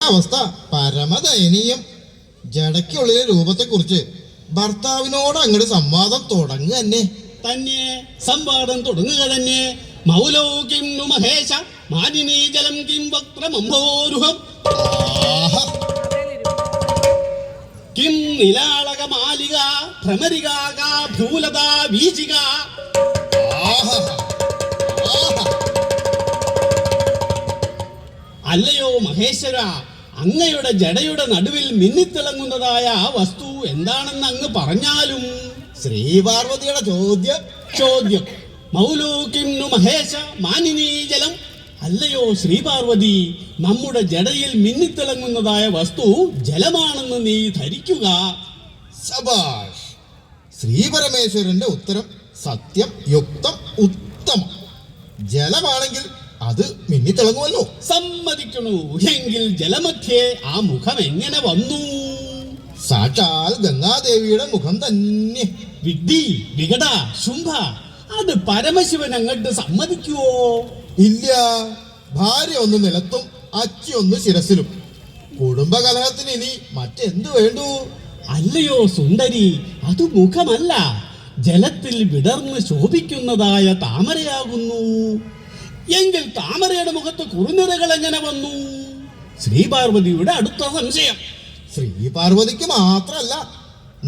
അവസ്ഥ പരമദയനീയം. ജടയ്ക്കുള്ളിലെ രൂപത്തെക്കുറിച്ച് ഭർത്താവിനോട് അങ്ങോട്ട് സംവാദം തുടങ്ങുക തന്നെ. സംവാദം തുടങ്ങുക തന്നെ. മൗലോ കിം नु മഹേശ മാനിനീ ജലം കിം വക്രമംഭോരുഹം കിം നിലാളക മാലിക ഭ്രമരികാക ഭൂലത വീചിക. അല്ലയോ മഹേശ്വര, അങ്ങയുടെ ജടയുടെ നടുവിൽ മിന്നിത്തിളങ്ങുന്നതായ ആ വസ്തു എന്താണെന്ന് അങ്ങ് പറഞ്ഞാലും. ശ്രീപാർവതിയുടെ ചോദ്യം. മൗലോ കിം नु മഹേശ മാനിനീ ജലം. അല്ലയോ ശ്രീപാർവതി, നമ്മുടെ ജടയിൽ മിന്നിത്തിളങ്ങുന്നതായ വസ്തു ജലമാണെന്ന് നീ ധരിക്കുക. ശബാഷ്! ശ്രീപരമേശ്വരന്റെ ഉത്തരം സത്യം, യുക്തം, ഉത്തമം. ജലമാണെങ്കിൽ അത് മിന്നിത്തിളങ്ങുമല്ലോ. സമ്മതിക്കണു. എങ്കിൽ ജലമധ്യേ ആ മുഖം എങ്ങനെ വന്നു? സാക്ഷാൽ ഗംഗാദേവിയുടെ മുഖം തന്നെ. വിഡ്ഢി, വികട, ശുംഭ, അത് പരമശിവൻ അങ്ങോട്ട് സമ്മതിക്കുവോ? ഇല്ല. ഭാര്യ ഒന്ന് നിലത്തും അച്ചി ഒന്ന് ശിരസിലും. കുടുംബകലഹത്തിന് ഇനി മറ്റെന്തു വേണ്ടു? അല്ലയോ സുന്ദരി, അത് മുഖമല്ല, ജലത്തിൽ വിടർന്ന് ശോഭിക്കുന്നതായ താമരയാകുന്നു. എങ്കിൽ താമരയുടെ മുഖത്ത് കുറുനിരകൾ എങ്ങനെ വന്നു? ശ്രീപാർവതിയുടെ അടുത്ത സംശയം. ശ്രീപാർവതിക്ക് മാത്രല്ല,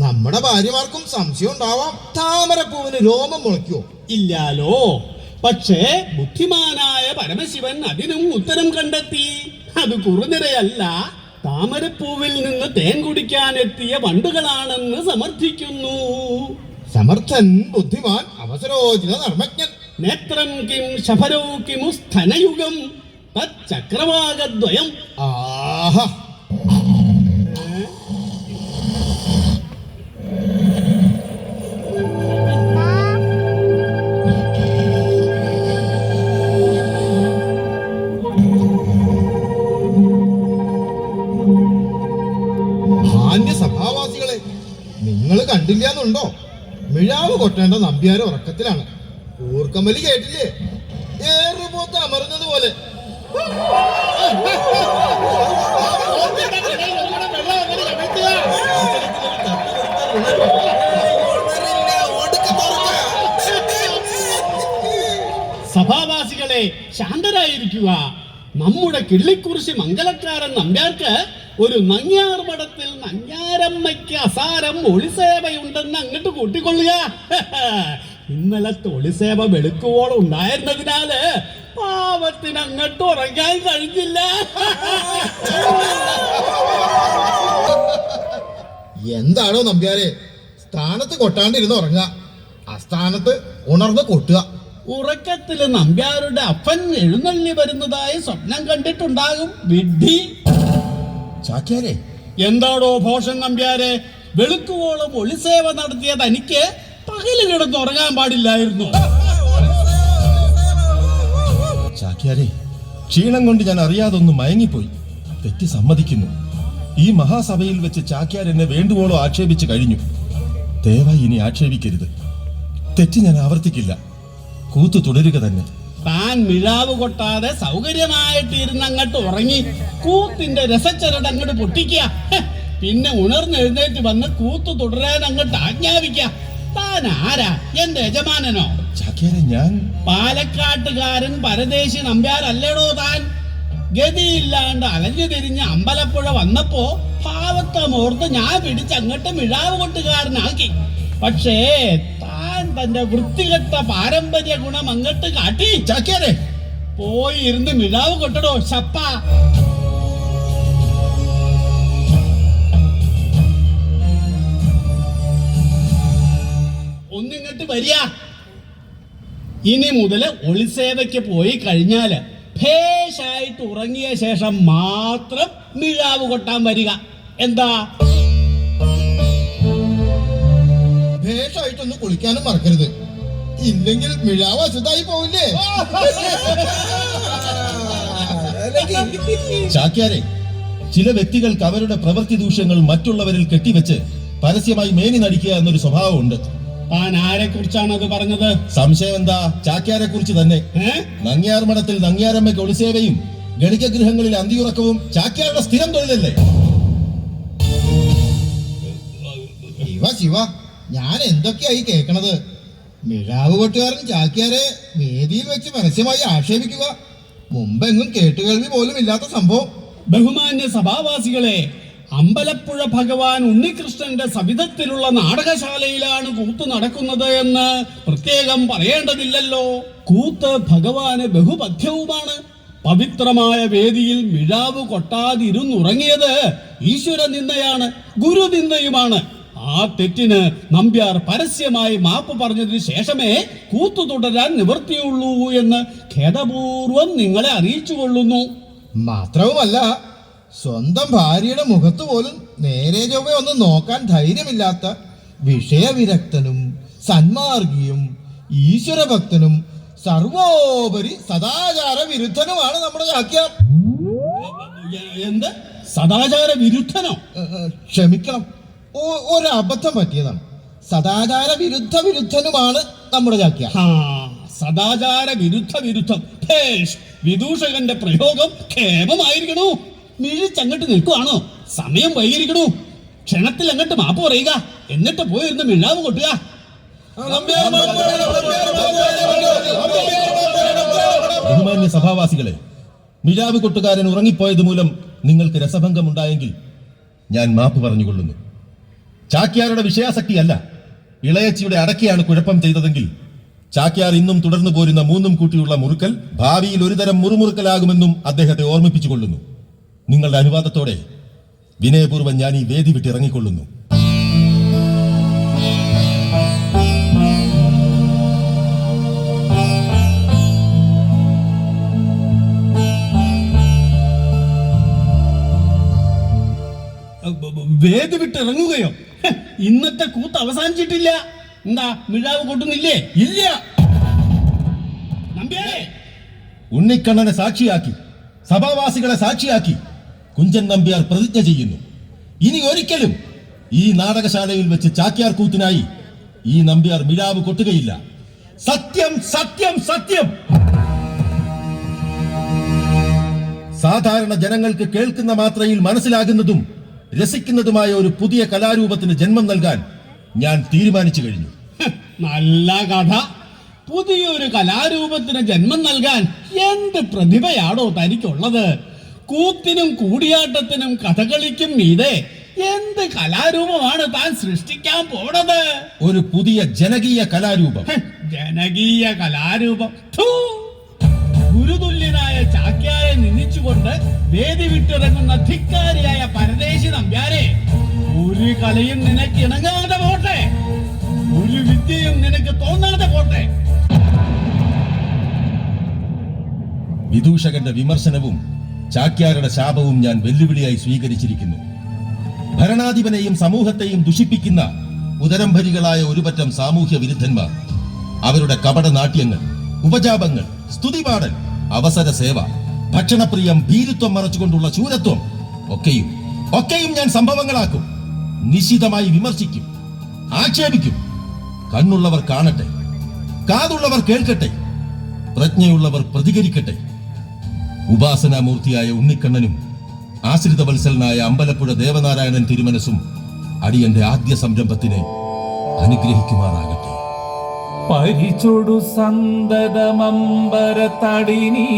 നമ്മുടെ ഭാര്യമാർക്കും സംശയം ഉണ്ടാവാം. താമരപ്പൂവിന് രോമം മുളയ്ക്കോ? ഇല്ലാലോ. പക്ഷേ ബുദ്ധിമാനായ പരമശിവൻ അതിനും ഉത്തരം കണ്ടെത്തി. അത് കുറുനിരയല്ല, താമരപ്പൂവിൽ നിന്ന് തേൻ കുടിക്കാൻ എത്തിയ വണ്ടുകളാണെന്ന് സമർത്ഥിക്കുന്നു. സമർത്ഥൻ, ബുദ്ധിമാൻ, അവസരോചിത ധർമ്മജ്ഞൻ. നേത്രം കിം ശഫരോ കിമു സ്ഥനയുഗം തച്ചക്രവാകദ്വയം. ആഹാ! സഭാവാസികളെ, നിങ്ങൾ കണ്ടില്ലാന്നുണ്ടോ? മിഴാവ് കൊട്ടേണ്ട നമ്പ്യാര് ഉറക്കത്തിലാണ്. ഊർക്കമ്പലി കേട്ടില്ലേ? ഏറുപോത്ത് അമർന്നത് പോലെ. സഭാവാസികളെ, ശാന്തരായിരിക്കുക. നമ്മുടെ കിള്ളിക്കുറിശി മംഗലക്കാരൻ നമ്പ്യാർക്ക് ഒരു നങ്ങ്യാർ മഠത്തിൽ നങ്ങ്യാരമ്മയ്ക്ക് അസാരം ഒളിസേവയുണ്ടെന്ന് അങ്ങോട്ട് കൂട്ടിക്കൊള്ളുക. ഇന്നലത്തെ ഒളിസേവ വെളുക്കുവോളം ഉണ്ടായിരുന്നതിനാല് പാവത്തിന് അങ്ങോട്ട് ഉറങ്ങാൻ കഴിഞ്ഞില്ല. എന്താണോ നമ്പ്യാരെ, സ്ഥാനത്ത് കൊട്ടാണ്ടിരുന്ന് ഉറങ്ങുക, അസ്ഥാനത്ത് ഉണർന്ന് കൊട്ടുക. ഉറക്കത്തില് നമ്പ്യാരുടെ അപ്പൻ എഴുന്നള്ളി വരുന്നതായി സ്വപ്നം കണ്ടിട്ടുണ്ടാകും. വിഡ്ഢി. ചാക്യാരെ, എന്താടോ ഭോഷൻ നമ്പ്യാരെ, വെളുക്കുവോളം ഒളിസേവ നടത്തിയ തനിക്ക് പകല് കിടന്ന് ഉറങ്ങാൻ പാടില്ലായിരുന്നു. ചാക്യാരെ, ക്ഷീണം കൊണ്ട് ഞാൻ അറിയാതൊന്ന് മയങ്ങിപ്പോയി. തെറ്റി സമ്മതിക്കുന്നു. ഈ മഹാസഭയിൽ വെച്ച് ചാക്യാർ എന്നെ വേണ്ടുവോളം ആക്ഷേപിച്ചു കഴിഞ്ഞു. ദയവായി ഇനി ആക്ഷേപിക്കരുത്. തെറ്റ് ഞാൻ ആവർത്തിക്കില്ല. കൂത്തു തുടരുക തന്നെ. താൻ മിഴാവ് കൊട്ടാതെ സൗകര്യമായിട്ട് ഇരുന്ന് അങ്ങോട്ട് ഉറങ്ങി കൂത്തിന്റെ രസച്ചരട് അങ്ങോട്ട് പൊട്ടിക്കുക. പിന്നെ ഉണർന്നെഴുന്നേറ്റ് വന്ന് കൂത്തു തുടരാൻ അങ്ങോട്ട് ആജ്ഞാപിക്കുക. താൻ ആരാ? എന്റെ യജമാനനോ? ചാക്യാരെ, ഞാൻ പാലക്കാട്ടുകാരൻ പരദേശി നമ്പ്യാരല്ലേടോ താൻ? ഗതിയില്ലാണ്ട് അലഞ്ഞു തിരിഞ്ഞ് അമ്പലപ്പുഴ വന്നപ്പോ പാവത്തമോർത്ത് ഞാൻ പിടിച്ചങ്ങോട്ട് മിഴാവ് കൊട്ടുകാരനാക്കി. പക്ഷേ താൻ തന്റെ വൃത്തികെട്ട പാരമ്പര്യ ഗുണം അങ്ങോട്ട് കാട്ടി. ചാക്യാരെ, പോയി ഇരുന്ന് മിഴാവ് കൊട്ടടോ ശപ്പ. ഒന്നിങ്ങോട്ട് വരിക. ഇനി മുതല് ഒളിസേവയ്ക്ക് പോയി കഴിഞ്ഞാല് ഭേഷായിട്ട് ഉറങ്ങിയ ശേഷം മാത്രം മിഴാവ് കൊട്ടാൻ വരിക. എന്താ? ഭേഷായിട്ടൊന്ന് കുളിക്കാനും മറക്കരുത്. ഇല്ലെങ്കിൽ മിഴാവ് അശുദ്ധായി പോവില്ലേ? ചാക്യാരെ, ചില വ്യക്തികൾക്ക് അവരുടെ പ്രവൃത്തി ദൂഷ്യങ്ങൾ മറ്റുള്ളവരിൽ കെട്ടിവെച്ച് പരസ്യമായി മേനി നടിക്കുക എന്നൊരു സ്വഭാവമുണ്ട്. താൻ ആരെ കുറിച്ചാണ് അത് പറഞ്ഞത്? സംശയം എന്താ? ചാക്യാരെ കുറിച്ച് തന്നെ. നങ്ങ്യാർ മഠത്തിൽ നങ്ങ്യാരമ്മയ്ക്ക് ഒളിസേവയും ഗണികഗൃഹങ്ങളിൽ അന്തിയുറക്കവും ചാക്യാരുടെ സ്ഥിരം തൊഴിലല്ലേ? ശിവ ഞാൻ എന്തൊക്കെയായി കേൾക്കണത്? മിഴാവ് കൊട്ടുകാരൻ ചാക്യാരെ വേദിയിൽ വെച്ച് പരസ്യമായി ആക്ഷേപിക്കുക, മുമ്പെങ്ങും കേട്ടുകേൾവി പോലും ഇല്ലാത്ത സംഭവം. ബഹുമാന്യ സഭാവാസികളെ, അമ്പലപ്പുഴ ഭഗവാൻ ഉണ്ണികൃഷ്ണന്റെ സവിധത്തിലുള്ള നാടകശാലയിലാണ് കൂത്ത് നടക്കുന്നത് എന്ന് പ്രത്യേകം പറയേണ്ടതില്ലല്ലോ. കൂത്ത് ഭഗവാന് ബഹുപഥ്യവുമാണ്. പവിത്രമായ വേദിയിൽ മിഴാവ് കൊട്ടാതിരുന്നുറങ്ങിയത് ഈശ്വര നിന്ദയാണ്, ഗുരുനിന്ദയുമാണ്. ആ തെറ്റിന് നമ്പ്യാർ പരസ്യമായി മാപ്പ് പറഞ്ഞതിന് ശേഷമേ കൂത്തു തുടരാൻ നിവൃത്തിയുള്ളൂ എന്ന് ഖേദപൂർവം നിങ്ങളെ അറിയിച്ചു കൊള്ളുന്നു. മാത്രവുമല്ല, സ്വന്തം ഭാര്യയുടെ മുഖത്ത് പോലും നേരെ ചൊവ്വെ ഒന്ന് നോക്കാൻ ധൈര്യമില്ലാത്ത വിഷയവിരക്തനും സന്മാർഗിയും ഈശ്വരഭക്തനും സർവോപരി സദാചാര വിരുദ്ധനുമാണ് നമ്മുടെ ചാക്യാർ. എന്ത് സദാചാര വിരുദ്ധനോ? ക്ഷമിക്കണം, ഒരബദ്ധം പറ്റിയതാണ്. സദാചാര വിരുദ്ധനുമാണ് നമ്മുടെ ചാക്യാർ. സദാചാര വിരുദ്ധം. വിദൂഷകന്റെ പ്രയോഗം ക്ഷേമമായിരിക്കണു. മിഴിച്ചങ്ങട്ട് നിൽക്കുവാണോ? സമയം വൈകിരിക്കണു. ക്ഷണത്തിൽ അങ്ങോട്ട് മാപ്പ് പറയുക, എന്നിട്ട് പോയിരുന്ന് മിഴാവ് കൊട്ടുക. ബഹുമാന്യ സഭാവാസികളെ, മിഴാവ് കൊട്ടുകാരൻ ഉറങ്ങിപ്പോയത് മൂലം നിങ്ങൾക്ക് രസഭംഗമുണ്ടായെങ്കിൽ ഞാൻ മാപ്പ് പറഞ്ഞുകൊള്ളുന്നു. ചാക്യാരുടെ വിഷയാസക്തിയല്ല, ഇളയച്ചിയുടെ അടക്കിയാണ് കുഴപ്പം ചെയ്തതെങ്കിൽ ചാക്യാർ ഇന്നും തുടർന്നു പോരുന്ന മൂന്നും കൂട്ടിയുള്ള മുറുക്കൽ ഭാവിയിൽ ഒരുതരം മുറുമുറുക്കലാകുമെന്നും അദ്ദേഹത്തെ ഓർമ്മിപ്പിച്ചു കൊള്ളുന്നു. നിങ്ങളുടെ അനുവാദത്തോടെ വിനയപൂർവ്വം ഞാൻ ഈ വേദി വിട്ടിറങ്ങിക്കൊള്ളുന്നു. വേദി വിട്ടിറങ്ങുകയോ? ഇന്നത്തെ കൂത്ത് അവസാനിച്ചിട്ടില്ല. എന്താ, മിഴാവ് കൊട്ടുന്നില്ലേ? ഇല്ല. നമ്പ്യാരെ, ഉണ്ണിക്കണ്ണനെ സാക്ഷിയാക്കി, സഭാവാസികളെ സാക്ഷിയാക്കി കുഞ്ചൻ നമ്പ്യാർ പ്രതിജ്ഞ ചെയ്യുന്നു, ഇനി ഒരിക്കലും ഈ നാടകശാലയിൽ വെച്ച് ചാക്യാർ കൂത്തിനായി ഈ നമ്പ്യാർ മിഴാവ് കൊട്ടുകയില്ല. സത്യം, സത്യം, സത്യം. സാധാരണ ജനങ്ങൾക്ക് കേൾക്കുന്ന മാത്രയിൽ മനസ്സിലാകുന്നതും രസിക്കുന്നതുമായ ഒരു പുതിയ കലാരൂപത്തിന് ജന്മം നൽകാൻ ഞാൻ തീരുമാനിച്ചു കഴിഞ്ഞു. നല്ല കഥ. പുതിയൊരു കലാരൂപത്തിന് ജന്മം നൽകാൻ എന്ത് പ്രതിഭയാണോ തനിക്കുള്ളത്? കൂത്തിനും കൂടിയാട്ടത്തിനും കഥകളിക്കും മീതെ എന്ത് കലാരൂപമാണ് താൻ സൃഷ്ടിക്കാൻ പോണത്? ഒരു പുതിയ ജനകീയ കലാരൂപം. ജനകീയ കലാരൂപം. ഗുരുതുല്യനായ ചാക്യാരെ നിന്ദിച്ചുകൊണ്ട് വേദി വിട്ടിറങ്ങുന്ന ധിക്കാരിയായ പരദേശി നമ്പ്യാരെ, ഒരു കലയും നിനക്ക് ഇണങ്ങാതെ പോട്ടെ, ഒരു വിദ്യയും നിനക്ക് തോന്നാതെ പോട്ടെ. വിദൂഷകന്റെ വിമർശനവും ചാക്യാരുടെ ശാപവും ഞാൻ വെല്ലുവിളിയായി സ്വീകരിച്ചിരിക്കുന്നു. ഭരണാധിപനെയും സമൂഹത്തെയും ദുഷിപ്പിക്കുന്ന ഉദരംഭരികളായ ഒരുപറ്റം സാമൂഹ്യ വിരുദ്ധന്മാർ അവരുടെ കപട നാട്യങ്ങൾ, ഉപജാപങ്ങൾ, സ്തുതിപാടൽ, അവസര സേവ, ഭക്ഷണപ്രിയം, ഭീരുത്വം മറച്ചുകൊണ്ടുള്ള ശൂരത്വം ഒക്കെയും ഞാൻ സംഭവങ്ങളാക്കും. നിശിതമായി വിമർശിക്കും, ആക്ഷേപിക്കും. കണ്ണുള്ളവർ കാണട്ടെ, കാതുള്ളവർ കേൾക്കട്ടെ, പ്രജ്ഞയുള്ളവർ പ്രതികരിക്കട്ടെ. ഉപാസനാമൂർത്തിയായ ഉണ്ണിക്കണ്ണനും ആശ്രിത വത്സലനായ അമ്പലപ്പുഴ ദേവനാരായണൻ തിരുമനസും അടിയന്റെ ആദ്യ സംരംഭത്തിനെ അനുഗ്രഹിക്കുമാറാകട്ടെ. പരിചൊടു സന്തതമമ്പര തടിനീ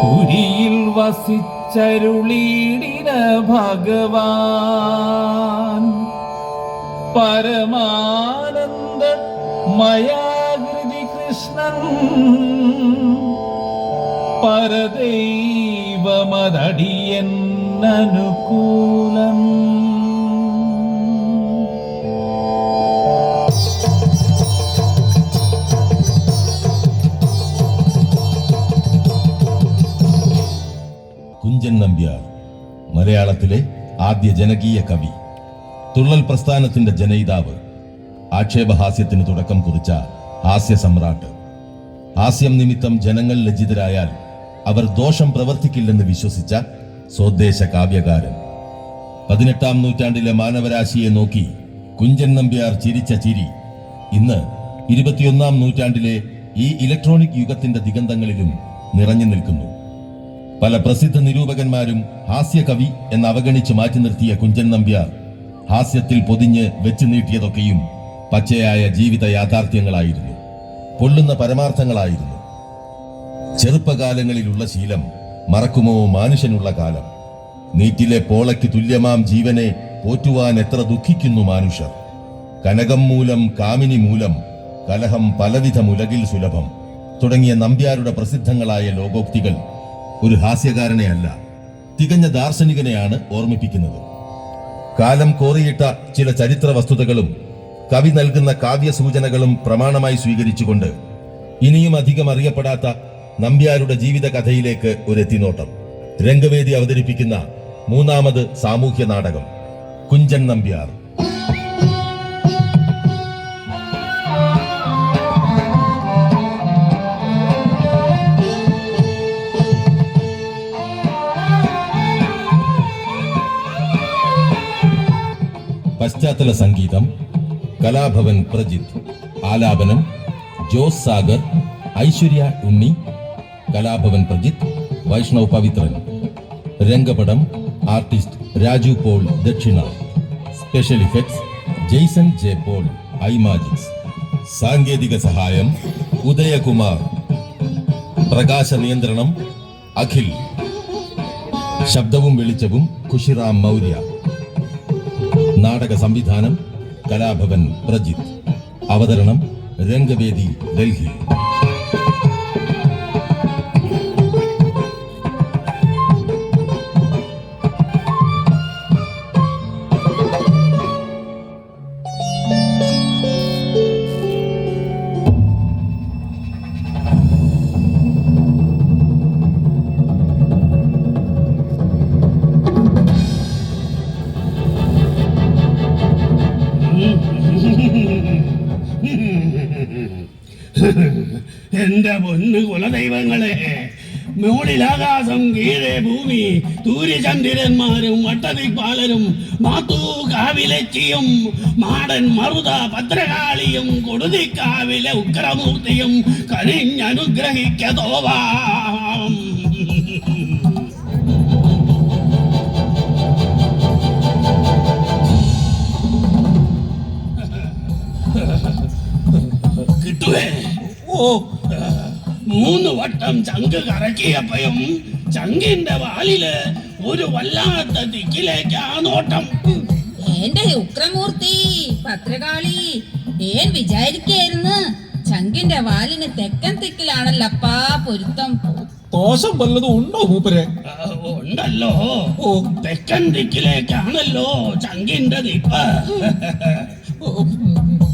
പുരിയിൽ വസിച്ചരുളീടിന ഭഗവാൻ പരമാനന്ദ മയാകൃതി കൃഷ്ണൻ പരദൈവമതടിയന്നനുകൂലം. കുഞ്ചൻ നമ്പ്യാർ മലയാളത്തിലെ ആദ്യ ജനകീയ കവി, തുള്ളൽ പ്രസ്ഥാനത്തിന്റെ ജനയിതാവ്, ആക്ഷേപഹാസ്യത്തിന് തുടക്കം കുറിച്ച ഹാസ്യ സമ്രാട്ട്. ഹാസ്യം നിമിത്തം ജനങ്ങൾ ലജ്ജിതരായാൽ അവർ ദോഷം പ്രവർത്തിക്കില്ലെന്ന് വിശ്വസിച്ച സ്വദേശ കാവ്യകാരൻ. 18-ാം നൂറ്റാണ്ടിലെ മാനവരാശിയെ നോക്കി കുഞ്ചൻ നമ്പ്യാർ ചിരിച്ച ചിരി ഇന്ന് 21-ാം നൂറ്റാണ്ടിലെ ഈ ഇലക്ട്രോണിക് യുഗത്തിന്റെ ദിഗന്ധങ്ങളിലും നിറഞ്ഞു നിൽക്കുന്നു. പല പ്രസിദ്ധ നിരൂപകന്മാരും ഹാസ്യകവി എന്ന് അവഗണിച്ച് മാറ്റി നിർത്തിയ കുഞ്ചൻ നമ്പ്യാർ ഹാസ്യത്തിൽ പൊതിഞ്ഞ് വെച്ചു നീട്ടിയതൊക്കെയും പച്ചയായ ജീവിത യാഥാർത്ഥ്യങ്ങളായിരുന്നു, പൊള്ളുന്ന പരമാർത്ഥങ്ങളായിരുന്നു. ചെറുപ്പകാലങ്ങളിലുള്ള ശീലം മറക്കുമോ മാനുഷനുള്ള കാലം? നീറ്റിലെ പോളയ്ക്ക് തുല്യമാം ജീവനെ പോറ്റുവാൻ എത്ര ദുഃഖിക്കുന്നു മാനുഷർ. കനകം മൂലം കാമിനി മൂലം കലഹം പലവിധമുലകിൽ സുലഭം തുടങ്ങിയ നമ്പ്യാരുടെ പ്രസിദ്ധങ്ങളായ ലോകോക്തികൾ ഒരു ഹാസ്യകാരനെ അല്ല, തികഞ്ഞ ദാർശനികനെയാണ് ഓർമ്മിപ്പിക്കുന്നത്. കാലം കോറിയിട്ട ചില ചരിത്ര വസ്തുതകളും കവി നൽകുന്ന കാവ്യസൂചനകളും പ്രമാണമായി സ്വീകരിച്ചുകൊണ്ട് ഇനിയും അധികം അറിയപ്പെടാത്ത നമ്പ്യാരുടെ ജീവിത കഥയിലേക്ക് ഒരു എത്തിനോട്ടം. രംഗവേദി അവതരിപ്പിക്കുന്ന മൂന്നാമത് സാമൂഹ്യ നാടകം കുഞ്ചൻ നമ്പ്യാർ. പശ്ചാത്തല സംഗീതം കലാഭവൻ പ്രജിത്ത്. ആലാപനം ജോസ് സാഗർ, ഐശ്വര്യ ഉണ്ണി. കലാഭവൻ പ്രജിത്ത്, വൈഷ്ണവ് പവിത്രൻ. രംഗപടം artist Raju Paul Dakshina. Special effects Jaison J Paul, ഐമാജിക്സ്. സാങ്കേതിക സഹായം ഉദയകുമാർ. പ്രകാശ നിയന്ത്രണം അഖിൽ. ശബ്ദവും വെളിച്ചവും ഖുഷിറാം മൗര്യ. നാടക സംവിധാനം കലാഭവൻ പ്രജിത്ത്. അവതരണം രംഗവേദി ഡൽഹി. എന്റെ പൊന്നു കുലദൈവങ്ങളെ, മുകളിലാകാശം കീഴേ ഭൂമി, സൂര്യചന്ദ്രന്മാരും വട്ടദിക്പാലരും മാത്തൂ കാവിലെച്ചിയും മാടൻ മറുത ഭദ്രകാളിയും കൊടുതിക്കാവിലെ ഉഗ്രമൂർത്തിയും കനിഞ്ഞനുഗ്രഹിക്കതോവാം. കിട്ടുവേ? ഓ, 3 വട്ടം ചങ്ക് കറക്കിയപ്പോഴും ചങ്കിന്റെ വാലില് ഒരു വല്ലാത്ത ദിക്കിലേക്കാ നോട്ടം. എന്റെ ഉഗ്രമൂർത്തി ഭദ്രകാളി, ഏൻ വിചാരിക്കായിരുന്നു ചങ്കിന്റെ വാലിന് തെക്കൻ ദിക്കിലാണല്ലപ്പാ പൊരുത്തം. ദോഷം വല്ലതും ഉണ്ടോ മൂപ്പരെ? ഉണ്ടല്ലോ. ഓ, തെക്കൻ ദിക്കിലേക്കാണല്ലോ ചങ്കിന്റെ ദിപ്പ്.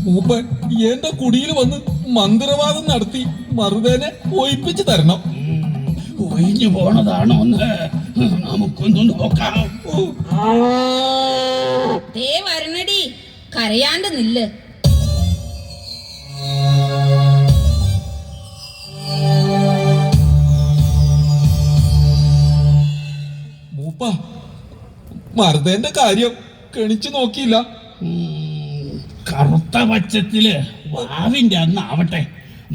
മൂപ്പൻ എന്റെ കുടിയിൽ വന്ന് മന്ത്രവാദം നടത്തി മറുതേനെ ഒഴിപ്പിച്ചു തരണം. ഒഴിഞ്ഞു പോണതാണോ എന്ന് നമുക്കൊന്ന് നോക്കാം. ദേ വരണടി, കരയാണ്ട് നില്ല്. മൂപ്പ, മറുതേന്റെ കാര്യം കെണിച്ചു നോക്കിയില്ല. കറുത്ത പച്ചത്തില് വാവിന്റെ അന്നാവട്ടെ,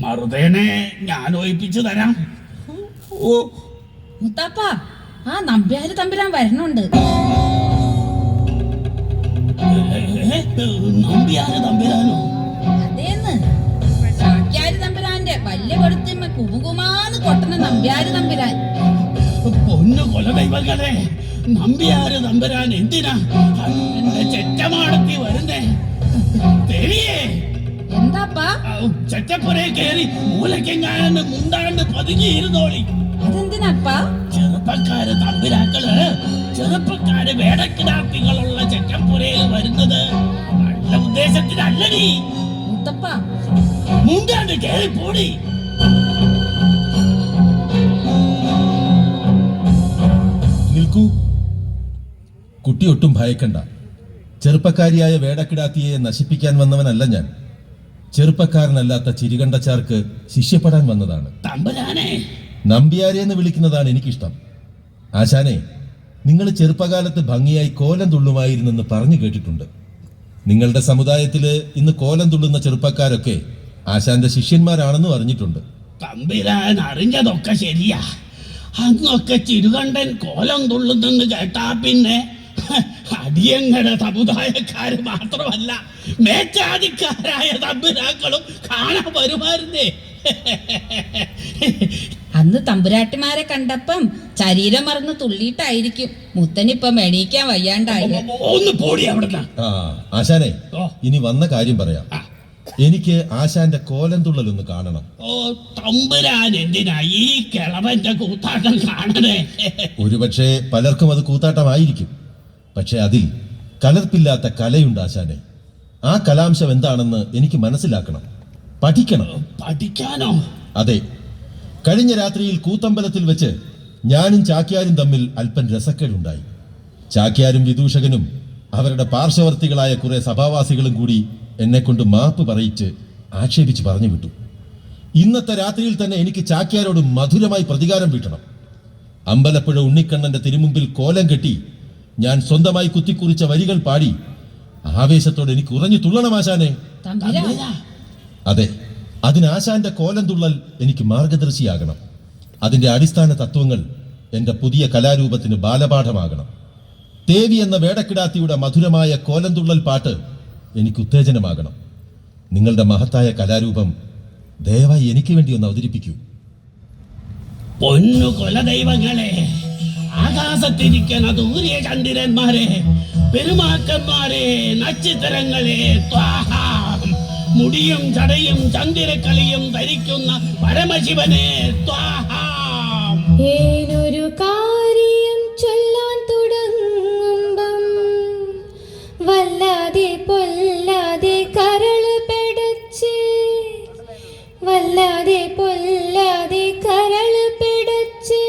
മറുതേനെ ഞാൻ ഒഴിപ്പിച്ചു തരാം. ഓ മുത്താപ്പ, ആ നമ്പ്യാര് തമ്പുരാൻ വരണുണ്ട്. നമ്പ്യാര് തമ്പുരാനോ? അതേന്ന്, ചാക്യാര് തമ്പുരാന്റെ വല്യ കൊടുത്തിമ്മ കുമുകുമാന്ന് കൊട്ടണ നമ്പ്യാര് തമ്പുരാൻ. പൊന്നു കൊലദൈവങ്ങളെ, നമ്പ്യാര് തമ്പുരാൻ എന്തിനാ എന്റെ ചെറ്റമാടത്തി വരുന്നേ? തെരിയേ എന്താപ്പാ? ചെറ്റപ്പുറയെ കയറി മൂലക്കെങ്ങാനും മുണ്ടാണ്ട് പതുങ്ങിയിരുന്നോളി. അതെന്തിനാപ്പാ? ചെറുപ്പക്കാര് തമ്പുരാക്കള്, ചെറുപ്പക്കാര് വേടക്കിടാത്തികളുള്ള ചെറ്റപ്പുരയിൽ വരുന്നത് നല്ല ഉദ്ദേശത്തിനല്ലടി. മുത്തപ്പ, മുണ്ടാണ്ട് കയറി പോടി. നിൽക്കൂ. കുട്ടി ഒട്ടും ഭയക്കണ്ട. ചെറുപ്പക്കാരിയായ വേടക്കിടാത്തിയെ നശിപ്പിക്കാൻ വന്നവനല്ല ഞാൻ. ചെറുപ്പക്കാരനല്ലാത്ത ചിരികണ്ടച്ചാർക്ക് ശിഷ്യപ്പെടാൻ വന്നതാണ്. തമ്പുരാനെ, നമ്പ്യാരെ എന്ന് വിളിക്കുന്നതാണ് എനിക്കിഷ്ടം. ആശാനെ, നിങ്ങൾ ചെറുപ്പകാലത്ത് ഭംഗിയായി കോലം തുള്ളുമായിരുന്നെന്ന് പറഞ്ഞു കേട്ടിട്ടുണ്ട്. നിങ്ങളുടെ സമുദായത്തില് ഇന്ന് കോലം തുള്ളുന്ന ചെറുപ്പക്കാരൊക്കെ ആശാന്റെ ശിഷ്യന്മാരാണെന്ന് അറിഞ്ഞിട്ടുണ്ട്. തമ്പിരാൻ അറിഞ്ഞതൊക്കെ ശരിയാ. അന്നൊക്കെ ചിരുകണ്ടൻ കോലം തുള്ളുന്നെന്ന് കേട്ടാ പിന്നെ അടിയങ്ങളുടെ സമുദായക്കാര് മാത്രമല്ല മേച്ചാതിക്കാരായ തമ്പുരാക്കളും കാണാൻ വരുമായിരുന്നേ. അന്ന് തമ്പുരാട്ടിമാരെ കണ്ടപ്പം ശരീരം മറന്ന് തുള്ളിയിട്ടായിരിക്കും മുത്തനിപ്പം എണീക്കാൻ വയ്യാണ്ടായത്. ഒന്ന് പോടി അവിടുന്ന്. ആ ആശാനെ, ഓ. ഇനി വന്ന കാര്യം പറയാം. ആ. എനിക്ക് ആശാന്റെ കോലം തുള്ളലൊന്ന് കാണണം. ഓ തമ്പുരാൻ എന്തിനാ ഈ കിളവന്റെ കൂത്താട്ടം കാണണേ? ഒരുപക്ഷെ പലർക്കും അത് കൂത്താട്ടമായിരിക്കും. പക്ഷെ അതിൽ കലർപ്പില്ലാത്ത കലയുണ്ട് ആശാനെ. ആ കലാംശം എന്താണെന്ന് എനിക്ക് മനസ്സിലാക്കണം, പഠിക്കണം. പഠിക്കാനോ? അതെ, കഴിഞ്ഞ രാത്രിയിൽ കൂത്തമ്പലത്തിൽ വെച്ച് ഞാനും ചാക്യാരും തമ്മിൽ അല്പം രസക്കേടുണ്ടായി. ചാക്യാരും വിദൂഷകനും അവരുടെ പാർശ്വവർത്തികളായ കുറെ സഭാവാസികളും കൂടി എന്നെ കൊണ്ട് മാപ്പ് പറയിച്ച് ആക്ഷേപിച്ച് പറഞ്ഞു വിട്ടു. ഇന്നത്തെ രാത്രിയിൽ തന്നെ എനിക്ക് ചാക്യാരോട് മധുരമായി പ്രതികാരം വീട്ടണം. അമ്പലപ്പുഴ ഉണ്ണിക്കണ്ണന്റെ തിരുമുമ്പിൽ കോലം കെട്ടി ഞാൻ സ്വന്തമായി കുത്തിക്കുറിച്ച വരികൾ പാടി ആവേശത്തോടെ എനിക്ക് ഉറഞ്ഞു തുള്ളണം ആശാനെ. തമ്പുരാ, അതെ, അതിന് ആശാന്റെ കോലം തുള്ളൽ എനിക്ക് മാർഗദർശിയാകണം. അതിന്റെ അടിസ്ഥാന തത്വങ്ങൾ എന്റെ പുതിയ കലാരൂപത്തിന് ബാലപാഠമാകണം. ദേവി എന്ന വേടക്കിടാത്തിയുടെ മധുരമായ കോലം തുള്ളൽ പാട്ട് എനിക്ക് ഉത്തേജനമാകണം. നിങ്ങളുടെ മഹത്തായ കലാരൂപം ദയവായി എനിക്ക് വേണ്ടി ഒന്ന് അവതരിപ്പിക്കൂ. പൊന്നു കൊലദൈവങ്ങളെ, ആകാശത്തിരിക്കുന്ന ദൂര്യ ചന്ദ്രന്മാരെ, പെരുമാക്കന്മാരെ, നക്ഷത്രങ്ങളെ, ത്വാഹാം. മുടിയും ചടയും ചന്ദ്രക്കളിയും ധരിക്കുന്ന പരമശിവനെ, ത്വാഹാം. ഏനൊരു കാര്യം ചൊല്ലാൻ തുടങ്ങുമ്പം വല്ലാതെ പൊല്ലാതെ കരള് പെടച്ച്, വല്ലാതെ പൊല്ലാതെ കരള് പെടച്ച്.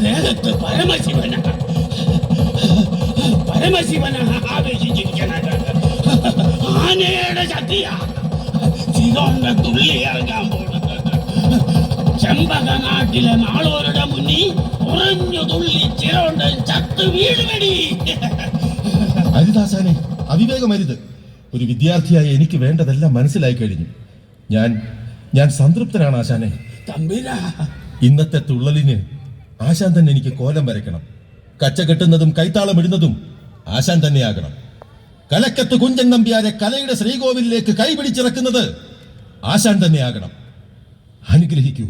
ദേഹത്ത് പരമശിവന ആവേശിച്ചിരിക്കുന്നത് ആനയുടെ ശക്തിയാ. ചിരോണ്ട തുള്ളി ഇറങ്ങാൻ പോകുന്നത് ചെമ്പക നാട്ടിലെ നാളോരുടെ മുന്നിൽ ഉറഞ്ഞു തുള്ളി ചിരോണ്ടൻ ചത്ത് വീഴുവടി. അരുതാസാനെ, അവിവേകമരുത്. ഒരു വിദ്യാർത്ഥിയായ എനിക്ക് വേണ്ടതെല്ലാം മനസ്സിലായി കഴിഞ്ഞു. ഞാൻ സംതൃപ്തനാണ് ആശാനെ. തമ്പിരാ, ഇന്നത്തെ തുള്ളലിന് ആശാൻ തന്നെ എനിക്ക് കോലം വരയ്ക്കണം. കച്ച കെട്ടുന്നതും കൈത്താളമിടുന്നതും ആശാൻ തന്നെയാകണം. കലക്കത്ത് കുഞ്ചൻ നമ്പ്യാരെ കലയുടെ ശ്രീകോവിലേക്ക് കൈപിടിച്ചിറക്കുന്നത് ആശാൻ തന്നെയാകണം. അനുഗ്രഹിക്കൂ.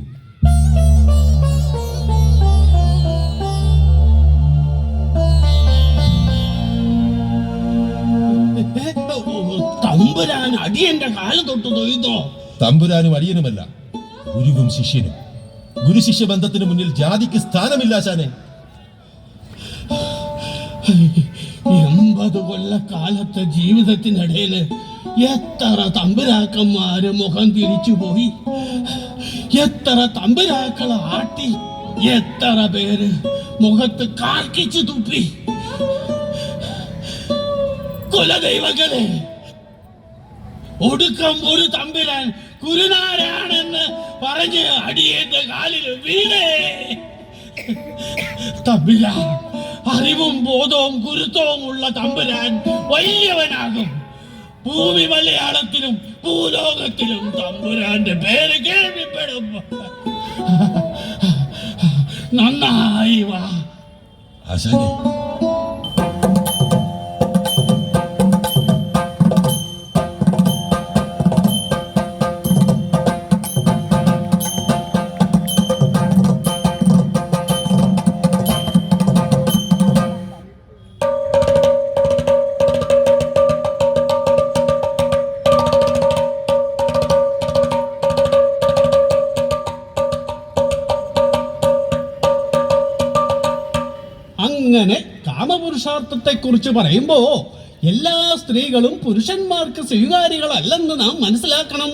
തമ്പുരാൻ അടിയന്റെ കാല് തൊട്ട് തൊയ്തോ? തമ്പുരാനും അടിയനുമല്ല, ഗുരുവും ശിഷ്യനും. ഗുരു ശിഷ്യ ബന്ധത്തിന് മുന്നിൽ ജാതിക്ക് സ്ഥാനമില്ല ആശാനെ. 80 കൊല്ലക്കാലത്തെ ജീവിതത്തിനിടയില് എത്ര തമ്പുരാക്കന്മാര് മുഖം തിരിച്ചുപോയി, എത്ര തമ്പുരാക്കളെ ആട്ടി, എത്ര പേര് മുഖത്ത് കാക്കിച്ചു തുപ്പി. കുലദൈവങ്ങളെ, ഒടുക്കം ഒരു തമ്പുരാൻ കുരുനാരാണെന്ന് പറഞ്ഞ് അടിയേന്റെ കാലിൽ വീണേ. തമ്പുരാൻ അറിവും ബോധവും ഗുരുത്വവും ഉള്ള തമ്പുരാൻ വലിയവനാകും. ഭൂമി മലയാളത്തിലും ഭൂലോകത്തിലും തമ്പുരാന്റെ പേര് കേൾവിപ്പെടും. നന്നായി വാ. ആശാനെ, അങ്ങനെ കാമപുരുഷാർത്ഥത്തെ കുറിച്ച് പറയുമ്പോ എല്ലാ സ്ത്രീകളും പുരുഷന്മാർക്ക് സ്വീകാര്യകളല്ലെന്ന് നാം മനസ്സിലാക്കണം.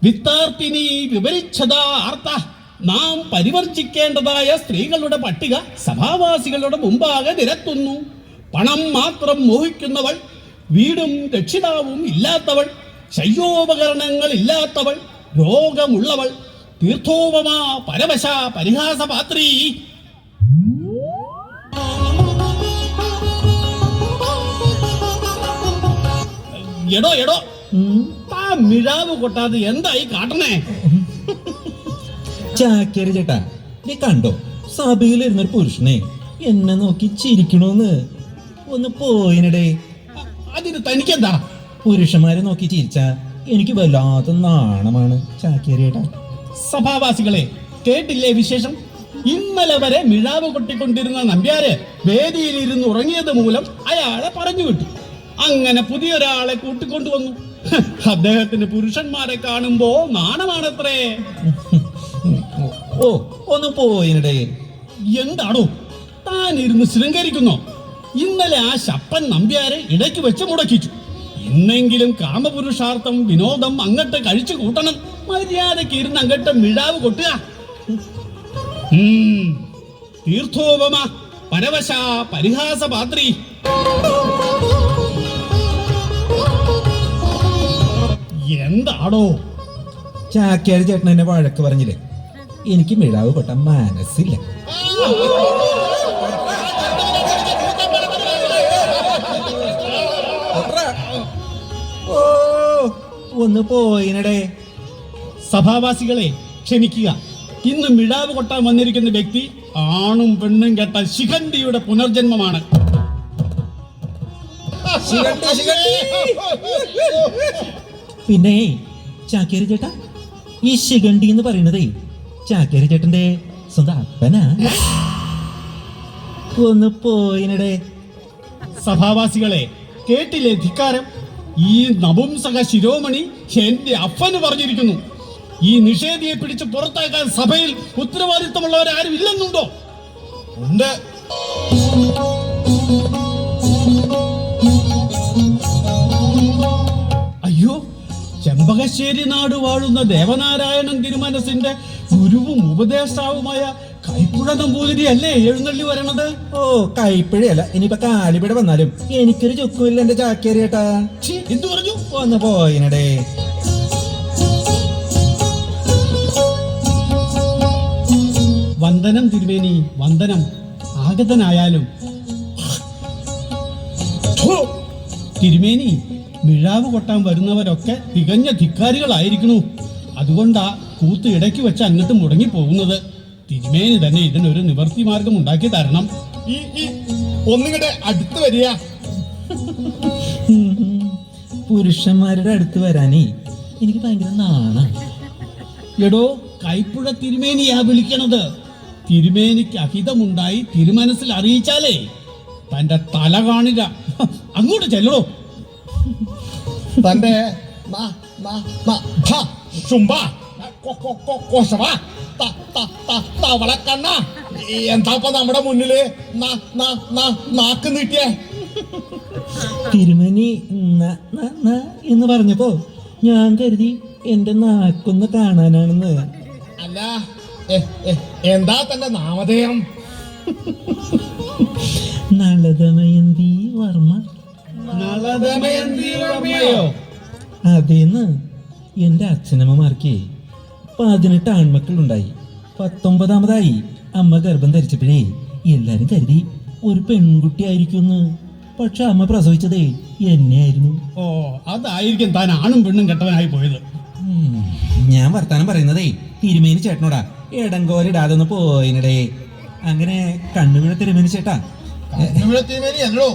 വിത്താർത്തിനി വിപരിച്ഛത ആർത്ത. നാം പരിവർജിക്കേണ്ടതായ സ്ത്രീകളുടെ പട്ടിക സഭാവാസികളുടെ മുമ്പാകെ നിരത്തുന്നു. പണം മാത്രം മോഹിക്കുന്നവൾ, വീടും രക്ഷിതാവും ഇല്ലാത്തവൾ, ശയ്യോപകരണങ്ങൾ ഇല്ലാത്തവൾ, രോഗമുള്ളവൾ, തീർത്ഥോപമ പരവശ പരിഹാസപാത്രീ. എടോ താ മിഴാവ് കൊട്ടാതെ എന്തായി കാട്ടണേ? ചാക്കേരി ചേട്ടാ, നീ കണ്ടോ സഭയിലിരുന്നൊരു പുരുഷനെ എന്നെ നോക്കി ചിരിക്കണോന്ന്? ഒന്ന് പോയിനടേ. അതിന് തനിക്കെന്താ? പുരുഷന്മാരെ നോക്കി ചിരിച്ച എനിക്ക് വല്ലാത്ത നാണമാണ് ചാക്കേരി ചേട്ടാ. സഭാവാസികളെ, കേട്ടില്ലേ വിശേഷം? ഇന്നലെ വരെ മിഴാവ് കൊട്ടിക്കൊണ്ടിരുന്ന നമ്പ്യാര് വേദിയിലിരുന്ന് ഉറങ്ങിയത് മൂലം അയാളെ പറഞ്ഞു വിട്ടു. അങ്ങനെ പുതിയൊരാളെ കൂട്ടിക്കൊണ്ടുവന്നു. അദ്ദേഹത്തിന് പുരുഷന്മാരെ കാണുമ്പോ നാണമാണത്രേ. ഓ, ഒന്ന് പോയിനടേ. എന്താണോ താൻ ഇരുന്ന് ശൃംഗരിക്കുന്നോ? ഇന്നലെ ആ ശപ്പൻ നമ്പ്യാരെ ഇടയ്ക്ക് വെച്ച് മുടക്കിച്ചു. ഇന്നെങ്കിലും കാമപുരുഷാർത്ഥം വിനോദം അങ്ങട്ട് കഴിച്ചു കൂട്ടണം. മര്യാദക്ക് ഇരുന്ന് അങ്ങട്ട് മിഴാവ് കൊട്ടുക. തീർത്ഥോപമ പരവശ പരിഹാസപാത്രീ. എന്താടോ? ചാക്കേരി ചേട്ടൻ എന്നെ വഴക്ക് പറഞ്ഞില്ലേ, എനിക്ക് മിഴാവ് കൊട്ടാൻ മനസ്സില്ല. ഓ, ഒന്ന് പോയിനടേ. സഭാവാസികളെ ക്ഷമിക്കുക. ഇന്ന് മിഴാവ് കൊട്ടാൻ വന്നിരിക്കുന്ന വ്യക്തി ആണും പെണ്ണും കേട്ട ശിഖണ്ഡിയുടെ പുനർജന്മമാണ്. പിന്നെ ചാക്കേരി ചേട്ടാ, ഈ ശിഖണ്ഡി എന്ന് പറയുന്നതേ ചാക്കേരി ചേട്ടന്റെ സ്വന്തം അപ്പനാ. ഒന്ന് പോയിനടേ. സഭാവാസികളെ, കേട്ടില്ലേ ധിക്കാരം? ഈ നപുംസക ശിരോമണി എന്റെ അപ്പന് പറഞ്ഞിരിക്കുന്നു. ഈ നിഷേധിയെ പിടിച്ച് പുറത്താക്കാൻ സഭയിൽ ഉത്തരവാദിത്തമുള്ളവരാരും ഇല്ലെന്നുണ്ടോ? ഉണ്ട്. അയ്യോ, ചെമ്പകശ്ശേരി നാട് വാഴുന്ന ദേവനാരായണൻ തിരുമനസിന്റെ ഗുരുവും ഉപദേഷ്ടാവുമായ കൈപ്പുഴ നമ്പൂതിരി അല്ലേ എഴുന്നള്ളി വരണത്? ഓ, കൈപ്പിഴയല്ല, ഇനിയിപ്പൊ കാലിപ്പിഴ വന്നാലും എനിക്കൊരു ചുക്കുമില്ല എന്റെ ചാക്കേരി ചേട്ടാ. എന്തു പറഞ്ഞു? ഒന്ന് പോയിനടേ. വന്ദനം തിരുമേനി, വന്ദനം. ആഗതനായാലും തിരുമേനി, മിഴാവ് കൊട്ടാൻ വരുന്നവരൊക്കെ തികഞ്ഞ ധിക്കാരികളായിരിക്കുന്നു. അതുകൊണ്ടാ കൂത്ത് ഇടയ്ക്ക് വെച്ച് അങ്ങോട്ട് മുടങ്ങി പോകുന്നത്. തിരുമേനി തന്നെ ഇതിനൊരു നിവർത്തി മാർഗം ഉണ്ടാക്കി തരണം. ഒന്നിങ്ങടെ അടുത്ത് വരിക. പുരുഷന്മാരുടെ അടുത്ത് വരാനേ എനിക്ക് ഭയങ്കര നാണ. എടോ, കൈപ്പുഴ തിരുമേനിയാ വിളിക്കണത്. തിരുമേനിക്ക് അഹിതമുണ്ടായി തിരുമനസിൽ അറിയിച്ചാലേ തന്റെ തല കാണില്ല. അങ്ങോട്ട് ചെല്ലടോ. തന്റെ എന്താപ്പ നമ്മുടെ മുന്നില് നാക്ക് നീട്ടിയേ? തിരുമേനി എന്ന് പറഞ്ഞപ്പോ ഞാൻ കരുതി എന്റെ നാക്കൊന്ന് കാണാനാണെന്ന്. അല്ല എന്താ തന്റെ നാമധേയം? നളദമയന്തി വർമ്മ. നളദമയന്തി വർമ്മയോ? അതേന്ന് എന്റെ അച്ഛനമ്മമാർക്ക് 18 ആൺമക്കളുണ്ടായി. 19ാമതായി അമ്മ ഗർഭം ധരിച്ചപ്പോഴേ എല്ലാരും കരുതി ഒരു പെൺകുട്ടി ആയിരിക്കുമെന്ന്. പക്ഷെ അമ്മ പ്രസവിച്ചതേ എന്നെയായിരുന്നു. ഓ, അതായിരിക്കും താൻ ആണും പെണ്ണും കെട്ടവനായി പോയത്. ഞാൻ വർത്താനം പറയുന്നതേ തിരുമേനി ചേട്ടനോടാ. ഇടങ്കോലിടാതെ ഒന്ന് പോയിനടേ. അങ്ങനെ കണ്ണുപിഴ തിരുമേനി ചേട്ടാ. തിരുമേനി അല്ലോ,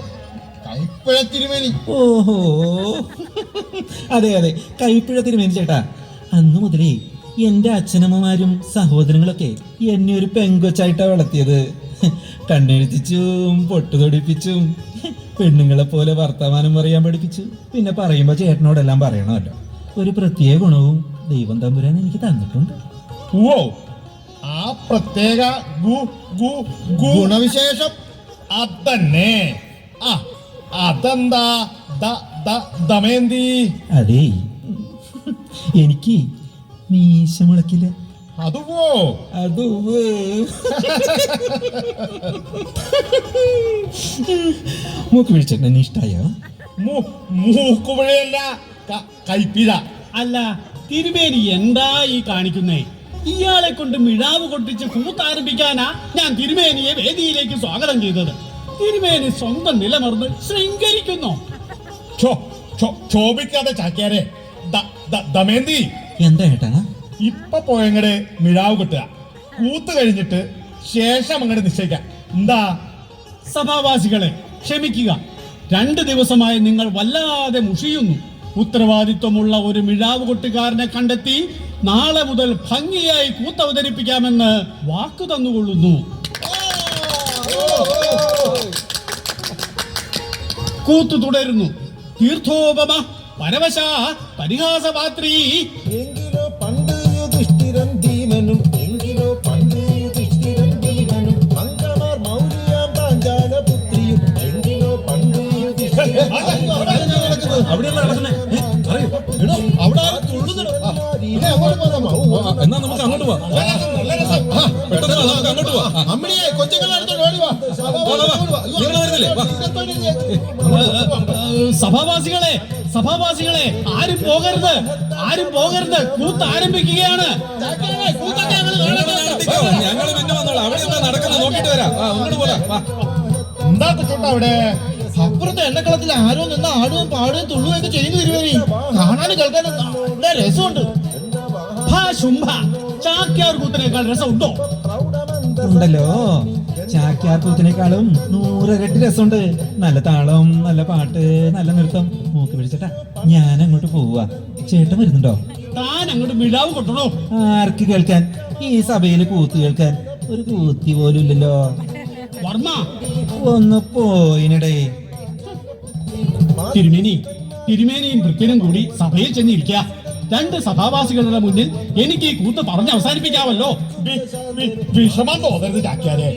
കൈപ്പഴ തിരുമേനി. ഓഹോ, അതെ അതെ, കൈപ്പിഴ തിരുമേനി ചേട്ടാ. അന്നു മുതലേ എന്റെ അച്ഛനമ്മമാരും സഹോദരങ്ങളൊക്കെ എന്നെ ഒരു പെങ്കൊച്ചായിട്ടാ വളർത്തിയത്. കണ്ണെഴുത്തിച്ചും പൊട്ടുതൊടിപ്പിച്ചും പെണ്ണുങ്ങളെ പോലെ വർത്തമാനം പറയാൻ പഠിപ്പിച്ചു. പിന്നെ പറയുമ്പോ ചേട്ടനോടെല്ലാം പറയണമല്ലോ. ഒരു പ്രത്യേക ഗുണവും ദൈവം തമ്പുരാൻ എനിക്ക് തന്നിട്ടുണ്ട്. ഓ, ആ പ്രത്യേക ഗുണവിശേഷം അതന്നെ. ആ, അതെന്താ ദമയന്തി? അതേ, എനിക്ക് മീശ മുളക്കില്ല. അതുവോ? അത് മൂക്ക് പിടിച്ചിട്ട് എന്നെ ഇഷ്ടായോ? മൂക്കുമഴയല്ല, കൈപ്പിഴ. അല്ല, തിരുമേനി എന്താ ഈ കാണിക്കുന്നേ? ഇയാളെ കൊണ്ട് മിഴാവ് കൊട്ടിച്ച് കൂത്താരംഭിക്കാനാ ഞാൻ തിരുമേനിയെ വേദിയിലേക്ക് സ്വാഗതം ചെയ്തത്. തിരുമേനി സ്വന്തം നിലമറന്ന് ശൃംഗരിക്കുന്നു. ക്ഷോഭിക്കാതെ ചാക്യാരെ. ദമയന്തി, എന്താ ഏട്ടാ? ഇപ്പൊ പോയങ്ങടെ മിഴാവ് കിട്ടുക, കൂത്ത് കഴിഞ്ഞിട്ട് ശേഷം അങ്ങോട്ട് നിശ്ചയിക്കാം. എന്താ? സഭാവാസികളെ ക്ഷമിക്കുക. 2 ദിവസമായി നിങ്ങൾ വല്ലാതെ മുഷിയുന്നു. ഉത്തരവാദിത്വമുള്ള ഒരു മിഴാവ് കൊട്ടുകാരനെ കണ്ടെത്തി നാളെ മുതൽ ഭംഗിയായി കൂത്തവതരിപ്പിക്കാമെന്ന് വാക്കു തന്നുകൊള്ളുന്നു. കൂത്തു തുടരുന്നു. തീർത്ഥോപമ പരവശ പരിഹാസപാത്രീ. എങ്കിലോ പണ്ട് യുധിഷ്ഠിരൻ ഭീമനും, എങ്കിലോ പണ്ട് യുധിഷ്ഠിരൻ ഭീമനും, അങ്കമാർ മൗര്യാം പാഞ്ചാലപുത്രിയും, എങ്കിലോ പണ്ട് യുധിഷ്ഠിരൻ. എന്നാ നമുക്ക് അങ്ങോട്ട് പോവാം. പെട്ടെന്ന് വാ, നമുക്ക് അങ്ങോട്ട് പോവാം. അമ്മിണിയെ കൊച്ചുങ്ങളടുത്തോട്ട് ഓടി വാ. നിങ്ങൾ വരുന്നില്ലേ? വാ. സഭാവാസികളെ ആരും പോകരുത്, കൂത്ത് ആരംഭിക്കുകയാണ്. ഞങ്ങൾ പിന്നെ വന്നോളാം. അവിടെ എന്താ നടക്കുന്നത് നോക്കിട്ട് വരാം. അങ്ങോട്ട് പോരാ. എന്താ കുട്ടോട്ട അവിടെ? അപ്പുറത്തെ എണ്ണക്കളത്തിൽ ആരോ നിന്ന് ആടുകയും പാടുകയും തുള്ളുകയൊക്കെ ചെയ്യുന്നു തിരുമേനി. കാണാനും കേൾക്കാനും നല്ല രസമുണ്ട്. ശുംഭ, ചാക്യാർ കൂത്തിനേക്കാൾ രസമുണ്ടോ? ഉണ്ടല്ലോ. ചാക്യാർ കൂത്തിനേക്കാളും 100 ഇരട്ടി രസമുണ്ട്. നല്ല താളം, നല്ല പാട്ട്, നല്ല നൃത്തം. മൂക്ക് പിടിച്ചേട്ടാ, ഞാൻ അങ്ങോട്ട് പോവാ. ചേട്ടൻ വരുന്നുണ്ടോ? താൻ അങ്ങോട്ട് മിഴാവ് കൊട്ടണോ? ആർക്ക് കേൾക്കാൻ? ഈ സഭയിൽ കൂത്ത് കേൾക്കാൻ ഒരു കൂത്തി പോലും ഇല്ലല്ലോ. വർമ്മ, ഒന്ന് പോയിനിടേ. തിരുമേനിയും വൃത്തിനും കൂടി സഭയിൽ ചെന്നിരിക്കുക. 2 സഭാവാസികളുടെ മുന്നിൽ എനിക്ക് ഈ കൂത്ത് പറഞ്ഞ് അവസാനിപ്പിക്കാമല്ലോ. വിഷമം തോന്നരുത് ചാക്യാരെ.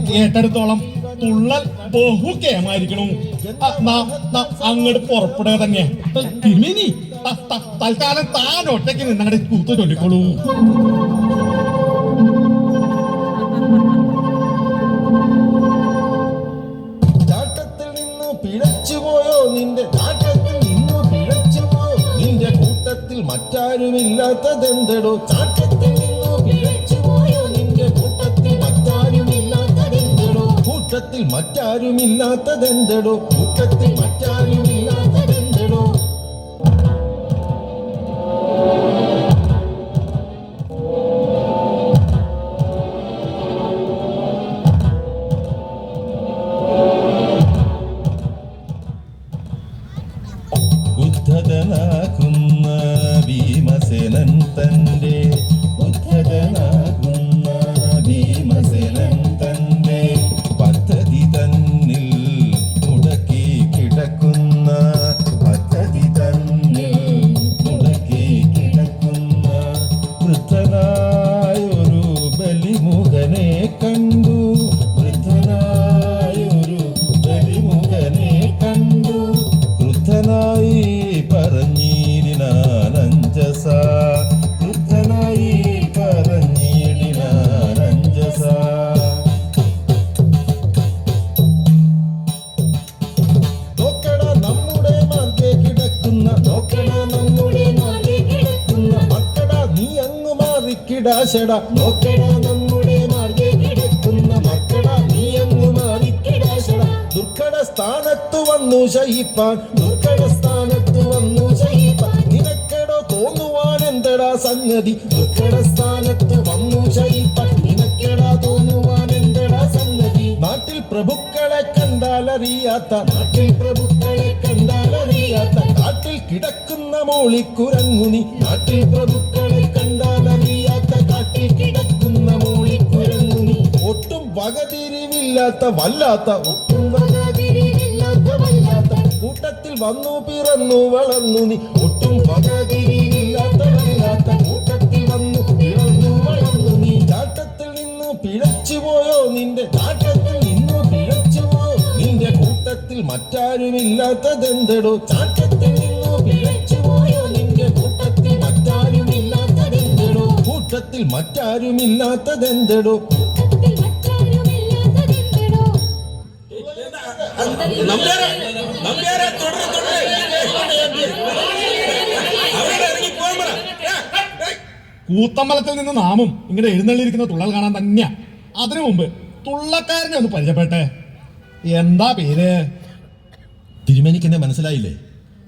കേട്ടെടുത്തോളം തുള്ളൽ ബഹുക്കേമായിരിക്കണു. അങ്ങോട്ട് പുറപ്പെടുക തന്നെ. തിരുമേനി, തൽക്കാലം താൻ ഒറ്റയ്ക്ക് നിന്നങ്ങടെ കൂത്ത് ചൊല്ലിക്കോളൂ. ചാട്ടത്തിൽ നിന്നു പിഴച്ചുപോയോ നിന്റെ? ചാട്ടത്തിൽ നിന്നു പിഴച്ചുപോയോ നിന്റെ? കൂട്ടത്തിൽ മറ്റാരുമില്ലാത്തതെന്തടോ? ചാട്ടത്തിൽ നിന്നു പിഴച്ചുപോയോ നിന്റെ? കൂട്ടത്തിൽ മറ്റാരുമില്ലാത്തതെന്തടോ? കൂട്ടത്തിൽ മറ്റാരുമില്ലാത്തതെന്തടോ? കൂട്ടത്തിൽ മറ്റാരുമില്ലാത്തതെന്തടോ? ഉദ്ധതനാകുന്ന ഭീമസേനൻ തന്റെ, ഉദ്ധതനാകുന്ന ഭീമസേനൻ തന്റെ പദ്ധതി തന്നിൽ മുടക്കി കിടക്കുന്ന, പദ്ധതി തന്നിൽ മുടക്കി കിടക്കുന്ന വൃദ്ധനായൊരു ബലിമുഖനെ കണ്ടു. മാറിക്കിടാശട നോക്കടാ നമ്മുടെ മാർഗെ കിടക്കുന്ന മക്കളാ നീ അങ്ങ് മാറിക്കിടാശട ദുർഘട സ്ഥാനത്ത് വന്നു ശയിപ്പാൻ ദുർഘട സ്ഥാനത്ത് വന്നു ശയിപ്പാൻ നിനക്കെടോ തോന്നുവാൻ എന്തടാ സംഗതി ദുർഘട സ്ഥാനത്ത് വന്നു ശയിപ്പാൻ നിനക്കെടാ തോന്നുവാൻ എന്തടാ സംഗതി നാട്ടിൽ പ്രഭുക്കളെ കണ്ടാലറിയാത്ത നാട്ടിൽ പ്രഭുക്കളെ കണ്ടാലറിയാത്ത കാട്ടിൽ കിടക്കുന്ന മോളിക്കുരങ്ങുനി നാട്ടിൽ പ്രഭുക്കളെ കണ്ടാലറിയാത്ത കാട്ടിൽ കിടക്കുന്ന മോളിക്കുരങ്ങുനി ഒട്ടും വകതിരിവില്ലാത്ത വല്ലാത്ത ഒട്ടും വകതിരിവില്ലാത്ത വല്ലാത്ത കൂട്ടത്തിൽ വന്നു പിറന്നു വളർന്നു നീ ഒട്ടും വകതിരിവില്ലാത്ത വല്ലാത്ത കൂട്ടത്തിൽ വന്നു പിറന്നു വളർന്നു നീ ചാട്ടത്തിൽ നിന്നു പിഴച്ചു പോയോ നിന്റെ ചാട്ടത്തിൽ നിന്നു പിഴച്ചു പോയോ നിന്റെ കൂട്ടത്തിൽ മറ്റാരുമില്ലാത്തതെന്തടോ ചാട്ടത്തിൽ നിന്നു പിഴച്ചു പോയോ നിന്റെ കൂട്ടത്തിൽ മറ്റാരുമില്ലാത്തതെന്തടോ കൂട്ടത്തിൽ മറ്റാരുമില്ലാത്തതെന്തടോ കൂത്തമ്പലത്തിൽ നിന്ന് നാമും ഇങ്ങനെ എഴുന്നള്ളിയിരിക്കുന്ന തുള്ളൽ കാണാൻ തന്നെയാ. അതിനു മുമ്പ് തുള്ളക്കാരനെ ഒന്ന് പരിചയപ്പെട്ടെ. എന്താ പേര്? തിരുമേനിക്ക് എന്നെ മനസ്സിലായില്ലേ?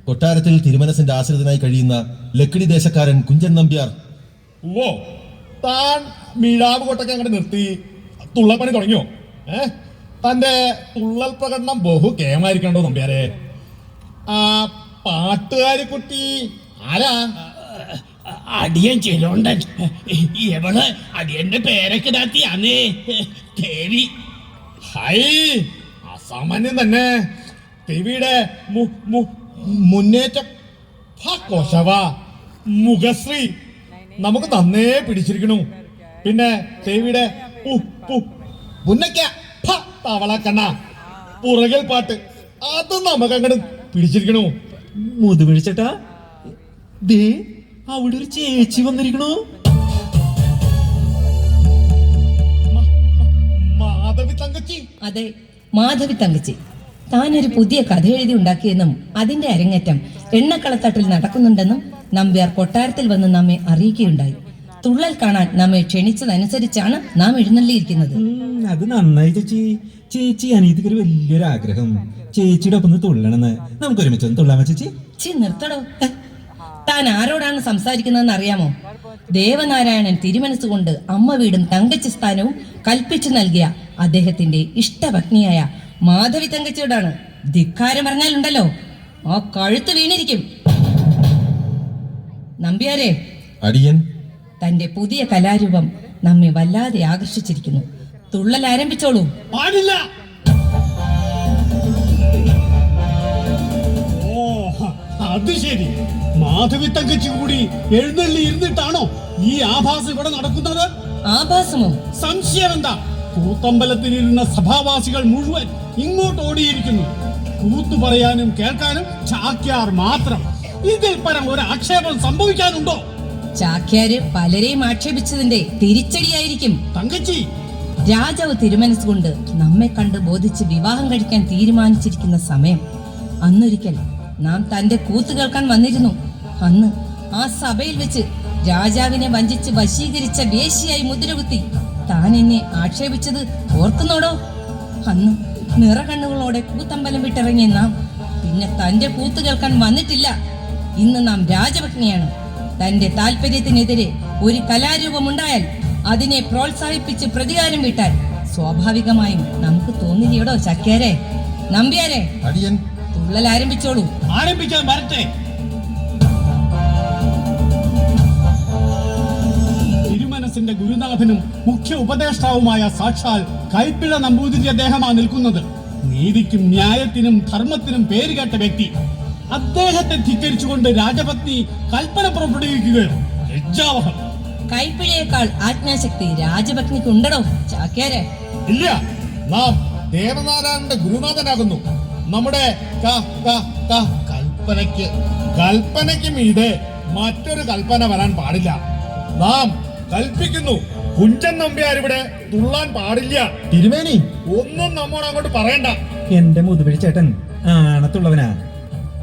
കൊട്ടാരത്തിൽ തിരുമനസിന്റെ ആശ്രിതനായി കഴിയുന്ന ലക്കിടി ദേശക്കാരൻ കുഞ്ചൻ നമ്പ്യാർ. ഓ, താൻ മിഴാവ് കൊട്ടൊക്കെ അങ്ങോട്ട് നിർത്തി തുള്ളൽപ്പണി തുടങ്ങിയോ? തന്റെ തുള്ളൽ പ്രകടനം ബഹു കേമായിരിക്കണ്ടോ നമ്പ്യാരെ? ആ പാട്ടുകാരി കുട്ടി ആരാ? അടിയൻ ചെലോണ്ടൻ. എവള് അടിയന്റെ പേരൊക്കെ ഇതാത്തിയാന്നേ ദേവി. ഹൈ, അസാമാന്യം തന്നെ. ദേവിയുടെ മുന്നേറ്റം കൊശവ മുഖശ്രീ നമുക്ക് നന്നേ പിടിച്ചിരിക്കണു. പിന്നെ ദേവിയുടെ തവളക്കണ്ണ പുറകൽ പാട്ട് അത് നമുക്ക് അങ്ങോട്ട് പിടിച്ചിരിക്കണു. മുതുപിടിച്ചേട്ടാ, ദേ അവിടെ ഒരു ചേച്ചി വന്നിരിക്കണു. മാധവി തങ്കച്ചി. അതെ, മാധവി തങ്കച്ചി. താനൊരു പുതിയ കഥ എഴുതി ഉണ്ടാക്കിയെന്നും അതിന്റെ അരങ്ങേറ്റം എണ്ണക്കളത്തട്ടിൽ നടക്കുന്നുണ്ടെന്നും നമ്പ്യാർ കൊട്ടാരത്തിൽ വന്ന് നമ്മെ അറിയിക്കുകയുണ്ടായി. തുള്ളൽ കാണാൻ നമ്മെ ക്ഷണിച്ചതനുസരിച്ചാണ് നാം എഴുന്നള്ളിയിരിക്കുന്നത്. അത് നന്നായി ചേച്ചി. ചേച്ചി അനിയത്തിക്ക് ഒരു വലിയൊരു ആഗ്രഹം, ചേച്ചിയുടെ ഒപ്പം തുള്ളണമെന്ന്. നമുക്ക് ഒരുമിച്ചൊന്ന് തുള്ളാമോ ചേച്ചി? നിർത്തടോ. താൻ ആരോടാണ് സംസാരിക്കുന്നതെന്ന് അറിയാമോ? ദേവനാരായണൻ തിരുമനസ്സുകൊണ്ട് അമ്മ വീടും തങ്കച്ചി സ്ഥാനവും കൽപ്പിച്ചു നൽകിയ അദ്ദേഹത്തിന്റെ ഇഷ്ടപത്നിയായ മാധവി തങ്കച്ചിയോടാണ്. ധിക്കാരം പറഞ്ഞാലുണ്ടല്ലോ ആ കഴുത്ത് വീണിരിക്കും. നമ്പ്യാരെ, അടിയൻ. തന്റെ പുതിയ കലാരൂപം നമ്മെ വല്ലാതെ ആകർഷിച്ചിരിക്കുന്നു. തുള്ളൽ ആരംഭിച്ചോളൂ. പാടില്ല. ഓ, അത് ശരി. മാധവി തങ്കച്ചി കൂടി എഴുന്നള്ളി ഇരുന്നിട്ടാണോ ഈ ആഭാസം ഇവിടെ നടക്കുന്നത്? ആഭാസമോ? സംശയം എന്താ? കൂത്തമ്പലത്തിലിരുന്ന സഭാവാസികൾ മുഴുവൻ ഇങ്ങോട്ട് ഓടിയിരിക്കുന്നു. കൂത്തു പറയാനും കേൾക്കാനും ചാക്യാർ മാത്രം. ഇതിൽ പരം ഒരു ആക്ഷേപം സംഭവിക്കാനുണ്ടോ? ചാക്യാര് പലരെയും ആക്ഷേപിച്ചതിന്റെ തിരിച്ചടിയായിരിക്കും. തങ്കച്ചി, രാജാവ് തിരുമനസ്സുകൊണ്ട് നമ്മെ കണ്ട് ബോധിച്ച് വിവാഹം കഴിക്കാൻ തീരുമാനിച്ചിരിക്കുന്ന സമയം. അന്നൊരിക്കൽ നാം തന്റെ കൂത്ത് കേൾക്കാൻ വന്നിരുന്നു. അന്ന് ആ സഭയിൽ വെച്ച് രാജാവിനെ വഞ്ചിച്ച് വശീകരിച്ച വേശ്യയായി മുദ്രകുത്തി താൻ എന്നെ ആക്ഷേപിച്ചത് ഓർക്കുന്നോടോ? അന്ന് നിറകണ്ണുകളോടെ കൂത്തമ്പലം വിട്ടിറങ്ങിയ നാം പിന്നെ തന്റെ കൂത്ത് കേൾക്കാൻ വന്നിട്ടില്ല. ഇന്ന് നാം രാജപത്നിയാണ്. തന്റെ താല്പര്യത്തിനെതിരെ ഒരു കലാരൂപമുണ്ടായാൽ അതിനെ പ്രോത്സാഹിപ്പിച്ച് പ്രതികാരം വീട്ടാൻ സ്വാഭാവികമായും നമുക്ക് തോന്നില്ലയോടോ ചക്യാരെ? നമ്പ്യാരെ, അടിയൻ. തുള്ളൽ ആരംഭിച്ചോളൂ. ആരംഭിക്കാൻ വരട്ടെ. തിരുമനസിന്റെ ഗുരുനാഥനും മുഖ്യ ഉപദേഷ്ടാവുമായ സാക്ഷാൽ കൈപ്പിഴ നമ്പൂതിരി അദ്ദേഹമാ നിൽക്കുന്നത്. നീതിക്കും ന്യായത്തിനും ധർമ്മത്തിനും പേരുകേട്ട വ്യക്തി. അദ്ദേഹത്തെ ധിക്കരിച്ചുകൊണ്ട് രാജപത്നി കൽപ്പന പുറപ്പെടുവിക്കുകയോ? ലജ്ജാവഹം. കൈപ്പിഴയേക്കാൾ ആജ്ഞാശക്തി രാജപത്നിക്ക് ഉണ്ടടോ ചാക്യാരെ? ഇല്ല, നാം ദേവനാരായണന്റെ ഗുരുനാഥനാകുന്നു. നമ്മുടെ കൽപ്പനയ്ക്ക് മീതെ മറ്റൊരു കൽപ്പന വരാൻ പാടില്ല. നാം കൽപ്പിക്കുന്നു, കുഞ്ചൻ നമ്പ്യാർ ഇവിടെ തുള്ളാൻ പാടില്ല. തിരുമേനി, ഒന്നും നമ്മോട് അങ്ങോട്ട് പറയണ്ട. എന്റെ മുതുപിടിച്ചേട്ടൻ ആണത്തുള്ളവനാ.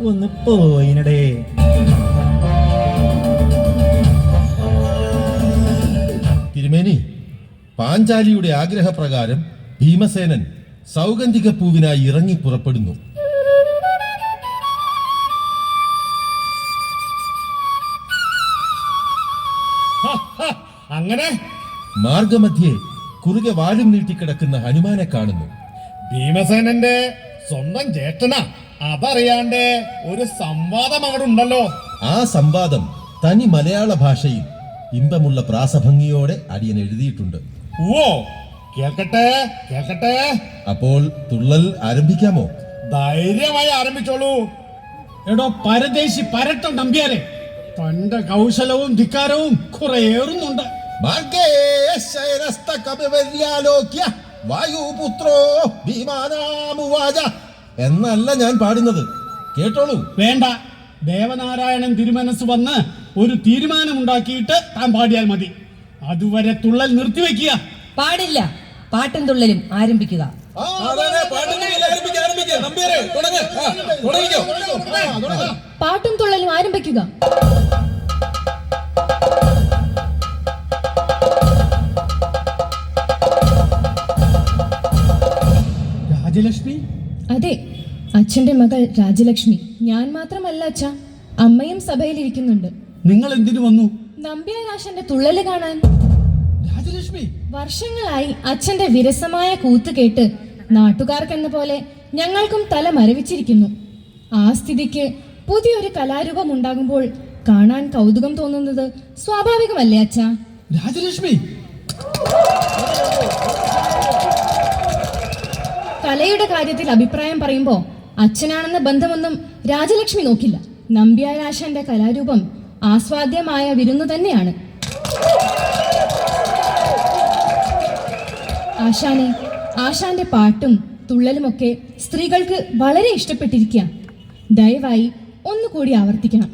ഒന്ന് പോയിനടേ. പാഞ്ചാലിയുടെ ആഗ്രഹപ്രകാരം ഭീമസേനൻ സൗഗന്ധിക പൂവിനായി ഇറങ്ങി പുറപ്പെടുന്നു. അങ്ങനെ മാർഗമധ്യേ കുറുകെ വാലും നീട്ടിക്കിടക്കുന്ന ഹനുമാനെ കാണുന്നു. ഭീമസേനന്റെ സ്വന്തം ജ്യേഷ്ഠനാ. അതറിയാണ്ട് ഒരു സംവാദം അവിടെ ഉണ്ടല്ലോ. ആ സംവാദം തനി മലയാള ഭാഷയിൽ ഇമ്പമുള്ള പ്രാസഭംഗിയോടെ അടിയൻ എഴുതിയിട്ടുണ്ട്. ഓ, കേൾക്കട്ടെ കേൾക്കട്ടെ. അപ്പോൾ തുള്ളൽ ആരംഭിക്കാമോ? ധൈര്യമായി ആരംഭിച്ചോളൂ. എടോ പരദേശി പരട്ട നമ്പ്യാരെ, തന്റെ കൗശലവും ധിക്കാരവും കുറെ ഏറുന്നുണ്ട്. വായുപുത്രോ ഭീമാനാമുവാച എന്നല്ല ഞാൻ പാടുന്നത്, കേട്ടോളൂ. വേണ്ട, ദേവനാരായണൻ തിരുമനസ് വന്ന് ഒരു തീരുമാനമുണ്ടാക്കിയിട്ട് താൻ പാടിയാൽ മതി. അതുവരെ തുള്ളൽ നിർത്തിവെക്കുക. പാടില്ല. പാട്ടും തുള്ളലും ആരംഭിക്കുക. പാട്ടും തുള്ളലും ആരംഭിക്കുക. രാജലക്ഷ്മി? അതെ, അച്ഛന്റെ മകൾ രാജലക്ഷ്മി. ഞാൻ മാത്രമല്ല അച്ഛ, അമ്മയും സഭയിലിരിക്കുന്നുണ്ട്. നിങ്ങൾ എന്തിനു വന്നു? നമ്പ്യാരാശന്റെ തുള്ളല് കാണാൻ. രാജലക്ഷ്മി, വർഷങ്ങളായി അച്ഛന്റെ വിരസമായ കൂത്ത് കേട്ട് നാട്ടുകാർക്കെന്ന പോലെ ഞങ്ങൾക്കും തല മരവിച്ചിരിക്കുന്നു. ആ സ്ഥിതിക്ക് പുതിയൊരു കലാരൂപം ഉണ്ടാകുമ്പോൾ കാണാൻ കൗതുകം തോന്നുന്നത് സ്വാഭാവികമല്ലേ അച്ഛാ? രാജലക്ഷ്മി, കലയുടെ കാര്യത്തിൽ അഭിപ്രായം പറയുമ്പോ അച്ഛനാണെന്ന ബന്ധമൊന്നും രാജലക്ഷ്മി നോക്കില്ല. നമ്പ്യാരാശന്റെ കലാരൂപം ആസ്വാദ്യമായ വിരുന്നു തന്നെയാണ്. ആശാന്റെ പാട്ടും തുള്ളലുമൊക്കെ സ്ത്രീകൾക്ക് വളരെ ഇഷ്ടപ്പെട്ടിരിക്കുക. ദയവായി ഒന്നുകൂടി ആവർത്തിക്കണം.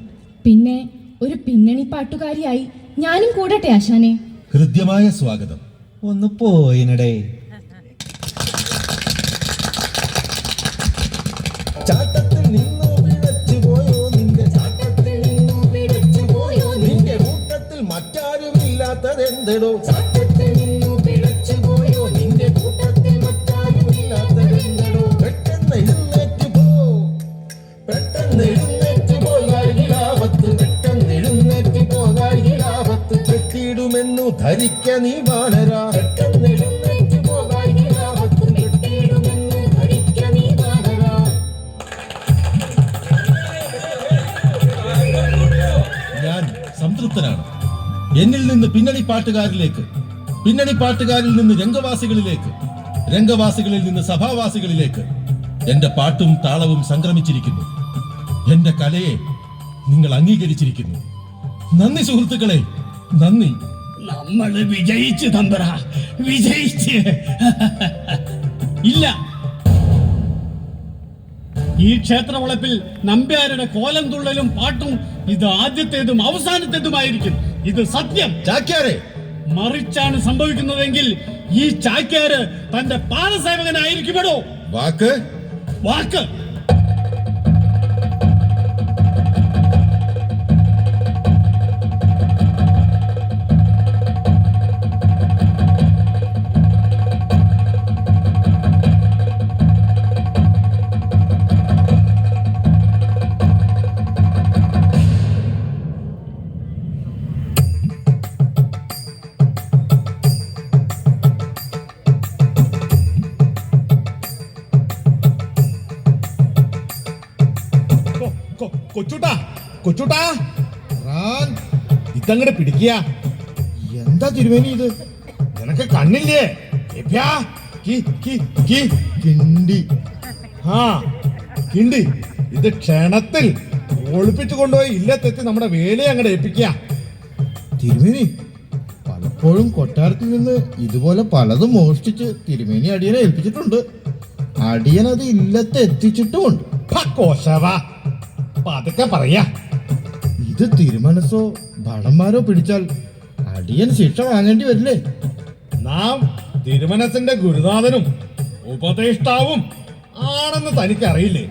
പിന്നെ ഒരു പിന്നണി പാട്ടുകാരിയായി ഞാനും കൂടട്ടെ ആശാനെ? ഹൃദ്യമായ സ്വാഗതം. ഒന്ന് പോയിനടേ. ചാട്ടത്തിൽ നിന്നു പിഴച്ചു പോയോ നിന്റെ, ചാട്ടത്തിൽ നിന്നു പിഴച്ചു പോയോ നിന്റെ കൂട്ടത്തിൽ മറ്റാരുമില്ലാത്തതെന്തടോ, ചാട്ടത്തിൽ നിന്നു പിഴച്ചു പോയോ നിന്റെ കൂട്ടത്തിൽ മറ്റാരുമില്ലാത്തതെന്തടോ. പെട്ടെന്ന് എഴുന്നേറ്റ് പോ, പെട്ടെന്ന് എഴുന്നേറ്റ് പോകാരിലാപത്ത്, പെട്ടെന്ന് എഴുന്നേറ്റ് പോകാരിലാപത്ത്. കെട്ടിയിടുമെന്നു ധരിക്ക നീ വാനര, പെട്ടെന്ന് എഴുന്നേറ്റ് പോകാരിലാപത്ത്, കെട്ടിയിടുമെന്നു ധരിക്ക നീ വാനര. ഞാൻ സംതൃപ്തനാണ്. എന്നിൽ നിന്ന് പിന്നണി പാട്ടുകാരിലേക്ക്, പിന്നണി പാട്ടുകാരിൽ നിന്ന് രംഗവാസികളിലേക്ക്, രംഗവാസികളിൽ നിന്ന് സഭാവാസികളിലേക്ക് എന്റെ പാട്ടും താളവും സംക്രമിച്ചിരിക്കുന്നു. എന്റെ കലയെ നിങ്ങൾ അംഗീകരിച്ചിരിക്കുന്നു. നന്ദി സുഹൃത്തുക്കളെ, നന്ദി. നമ്മള് വിജയിച്ചു തമ്പറ, വിജയിച്ച്. ഇല്ല, ഈ ക്ഷേത്രവളപ്പിൽ നമ്പ്യാരുടെ കോലം തുള്ളലും പാട്ടും ഇത് ആദ്യത്തേതും അവസാനത്തേതുമായിരിക്കും. ഇത് സത്യം. ചാക്യാരെ, മറിച്ചാണ് സംഭവിക്കുന്നതെങ്കിൽ ഈ ചാക്യാര് തന്റെ പാദസേവകനായിരിക്കുമെടോ. വാക്ക് വാക്ക്. കൊച്ചുട്ടാ, കൊച്ചുട്ടാ, റാൻ, ഇതങ്ങടെ പിടിക്കുക. എന്താ തിരുമേനി ഇത്? നിനക്ക് കണ്ണില്ലേ? എപ്പ്യാ? കിണ്ടി. ആ കിണ്ടി, ഇത് ക്ഷണത്തിൽ ഒളിപ്പിച്ചു കൊണ്ടുപോയി ഇല്ലത്തെത്തി നമ്മുടെ വേലയെ അങ്ങടെ ഏൽപ്പിക്കുക. തിരുമേനി, പലപ്പോഴും കൊട്ടാരത്തിൽ നിന്ന് ഇതുപോലെ പലതും മോഷ്ടിച്ച് തിരുമേനി അടിയനെ ഏൽപ്പിച്ചിട്ടുണ്ട്. അടിയൻ അത് ഇല്ലത്തെ എത്തിച്ചിട്ടുമുണ്ട്. കോശവ, പതുക്കെ പറയാ. ഇത് തിരുമനസോ ഭടന്മാരോ പിടിച്ചാൽ അടിയൻ ശിക്ഷ വാങ്ങേണ്ടി വരില്ലേ? നാം തിരുമനസിന്റെ ഗുരുനാഥനും ഉപദേഷ്ടാവും ആണെന്ന് തനിക്ക് അറിയില്ലേ?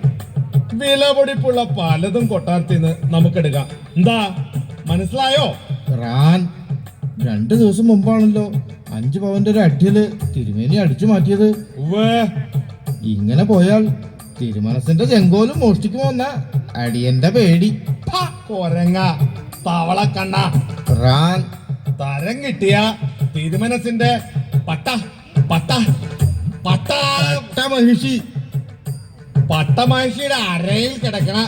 വിലപിടിപ്പുള്ള പലതും കൊട്ടാരത്തിൽ നിന്ന് നമുക്കെടുക്കാം. എന്താ മനസ്സിലായോ? റാൻ, 2 ദിവസം മുമ്പാണല്ലോ 5 പവന്റെ ഒരു അടിയല് തിരുമേനി അടിച്ചു മാറ്റിയത്. ഉവ്വേ. ഇങ്ങനെ പോയാൽ തിരുമനസിന്റെ ചെങ്കോലും മോഷ്ടിക്കുമോന്ന അടിയന്റെ പേടി. കൊരങ്ങ തവളക്കണ്ണ റാൻ തരം കിട്ടിയ തിരുമനസിന്റെ പട്ട പട്ട പട്ട മഹിഷി പട്ടമഹിഷിയുടെ അരയിൽ കിടക്കണ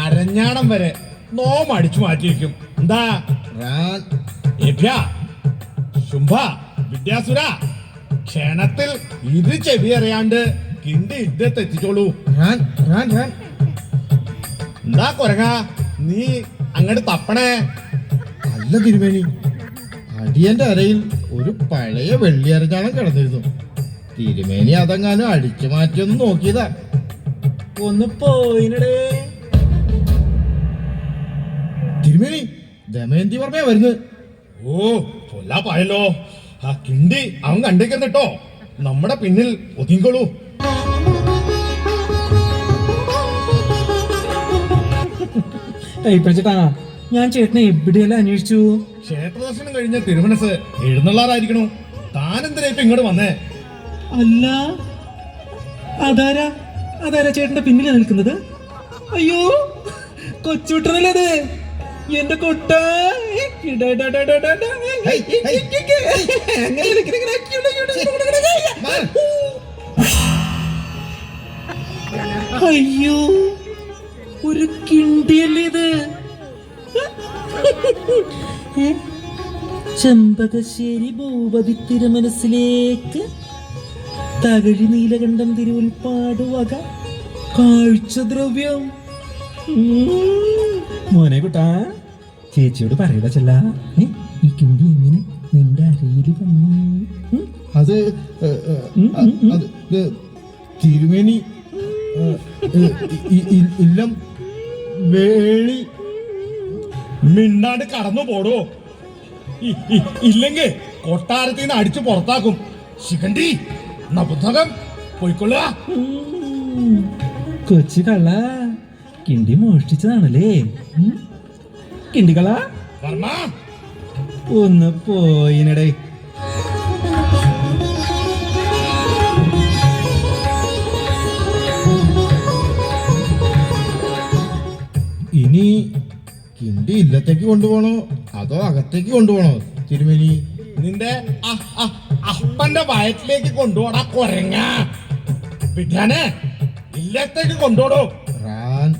അരഞ്ഞാണം വരെ നോം അടിച്ചു മാറ്റിയിരിക്കും. എന്താ റാൻ ഏഭ്യ, ശുംഭ, വിദ്യാസുര, ക്ഷണത്തിൽ ഇത് ചെവി അറിയാണ്ട് കിണ്ടി യുദ്ധത്തെ എത്തിച്ചോളൂ. റാൻ റാൻ റാൻ എന്താ കൊരങ്ങ നീ അങ്ങോട്ട് തപ്പണേ? അല്ല തിരുമേനി, അടിയന്റെ അരയിൽ ഒരു പഴയ വെള്ളിയരഞ്ഞാണം കിടന്നിരുന്നു. തിരുമേനി അതെങ്ങാനും അടിച്ചു മാറ്റിയൊന്ന് നോക്കിയതാ. ഒന്ന് പോയിനടേ. തിരുമേനി, ദമയന്തി വർമ്മയാ വരുന്നത്. ഓ കൊല്ലാ പായല്ലോ. ആ കിണ്ടി അവൻ കണ്ടേക്കുന്നിട്ടോ. നമ്മുടെ പിന്നിൽ ഒതുങ്ങിക്കോളൂ. കൈപ്പഴിച്ചിട്ടാ ഞാൻ ചേട്ടനെ എവിടെയെല്ലാം അന്വേഷിച്ചു. ക്ഷേത്രദർശനം കഴിഞ്ഞ തിരുമനസ് എഴുന്നള്ളാറായിരിക്കണു. താനെന്തിനാ ഇപ്പൊ ഇങ്ങോട്ട് വന്നേ? അല്ല, അതാരാ അതാരാ ചേട്ടന്റെ പിന്നിൽ നിൽക്കുന്നത്? അയ്യോ, കൊച്ചുട്ടനല്ലേ എന്റെ കൊട്ട. അയ്യോ, ഒരു കിണ്ടിയല്ലേ ഇത്? ചെമ്പകശ്ശേരി ഭൂപതി തിരുമനസിലേക്ക് തകഴി നീലകണ്ഠം തിരുവുൽപ്പാട് വക കാഴ്ചദ്രവ്യം. മോനെ കുട്ടാ, ചേച്ചിയോട് പറയട ചെല്ല, ഈ കിണ്ടി എങ്ങനെ നിന്റെ അരയിൽ വന്നു? അത് തിരുമേനി ഇല്ലം വേളി മിണ്ടാണ്ട് കടന്നു പോടോ. ഇല്ലെങ്കിൽ കൊട്ടാരത്തിൽ നിന്ന് അടിച്ചു പുറത്താക്കും. ശിഖണ്ഡി നപുതകം പോയിക്കൊള്ളുക. കൊച്ചു കള്ള, കിണ്ടി മോഷ്ടിച്ചതാണല്ലേ? കിണ്ടികള വർമ്മ, ഒന്ന് പോയിനടേ. ഇനി കിണ്ടി ഇല്ലത്തേക്ക് കൊണ്ടുപോകണോ അതോ അകത്തേക്ക് കൊണ്ടുപോകണോ തിരുമേനി? നിന്റെ അപ്പന്റെ വയറ്റിലേക്ക് കൊണ്ടുപോടാ കൊരങ്ങ. വിദ്യാനെ ഇല്ലത്തേക്ക് കൊണ്ടുപോടോ. റാൻ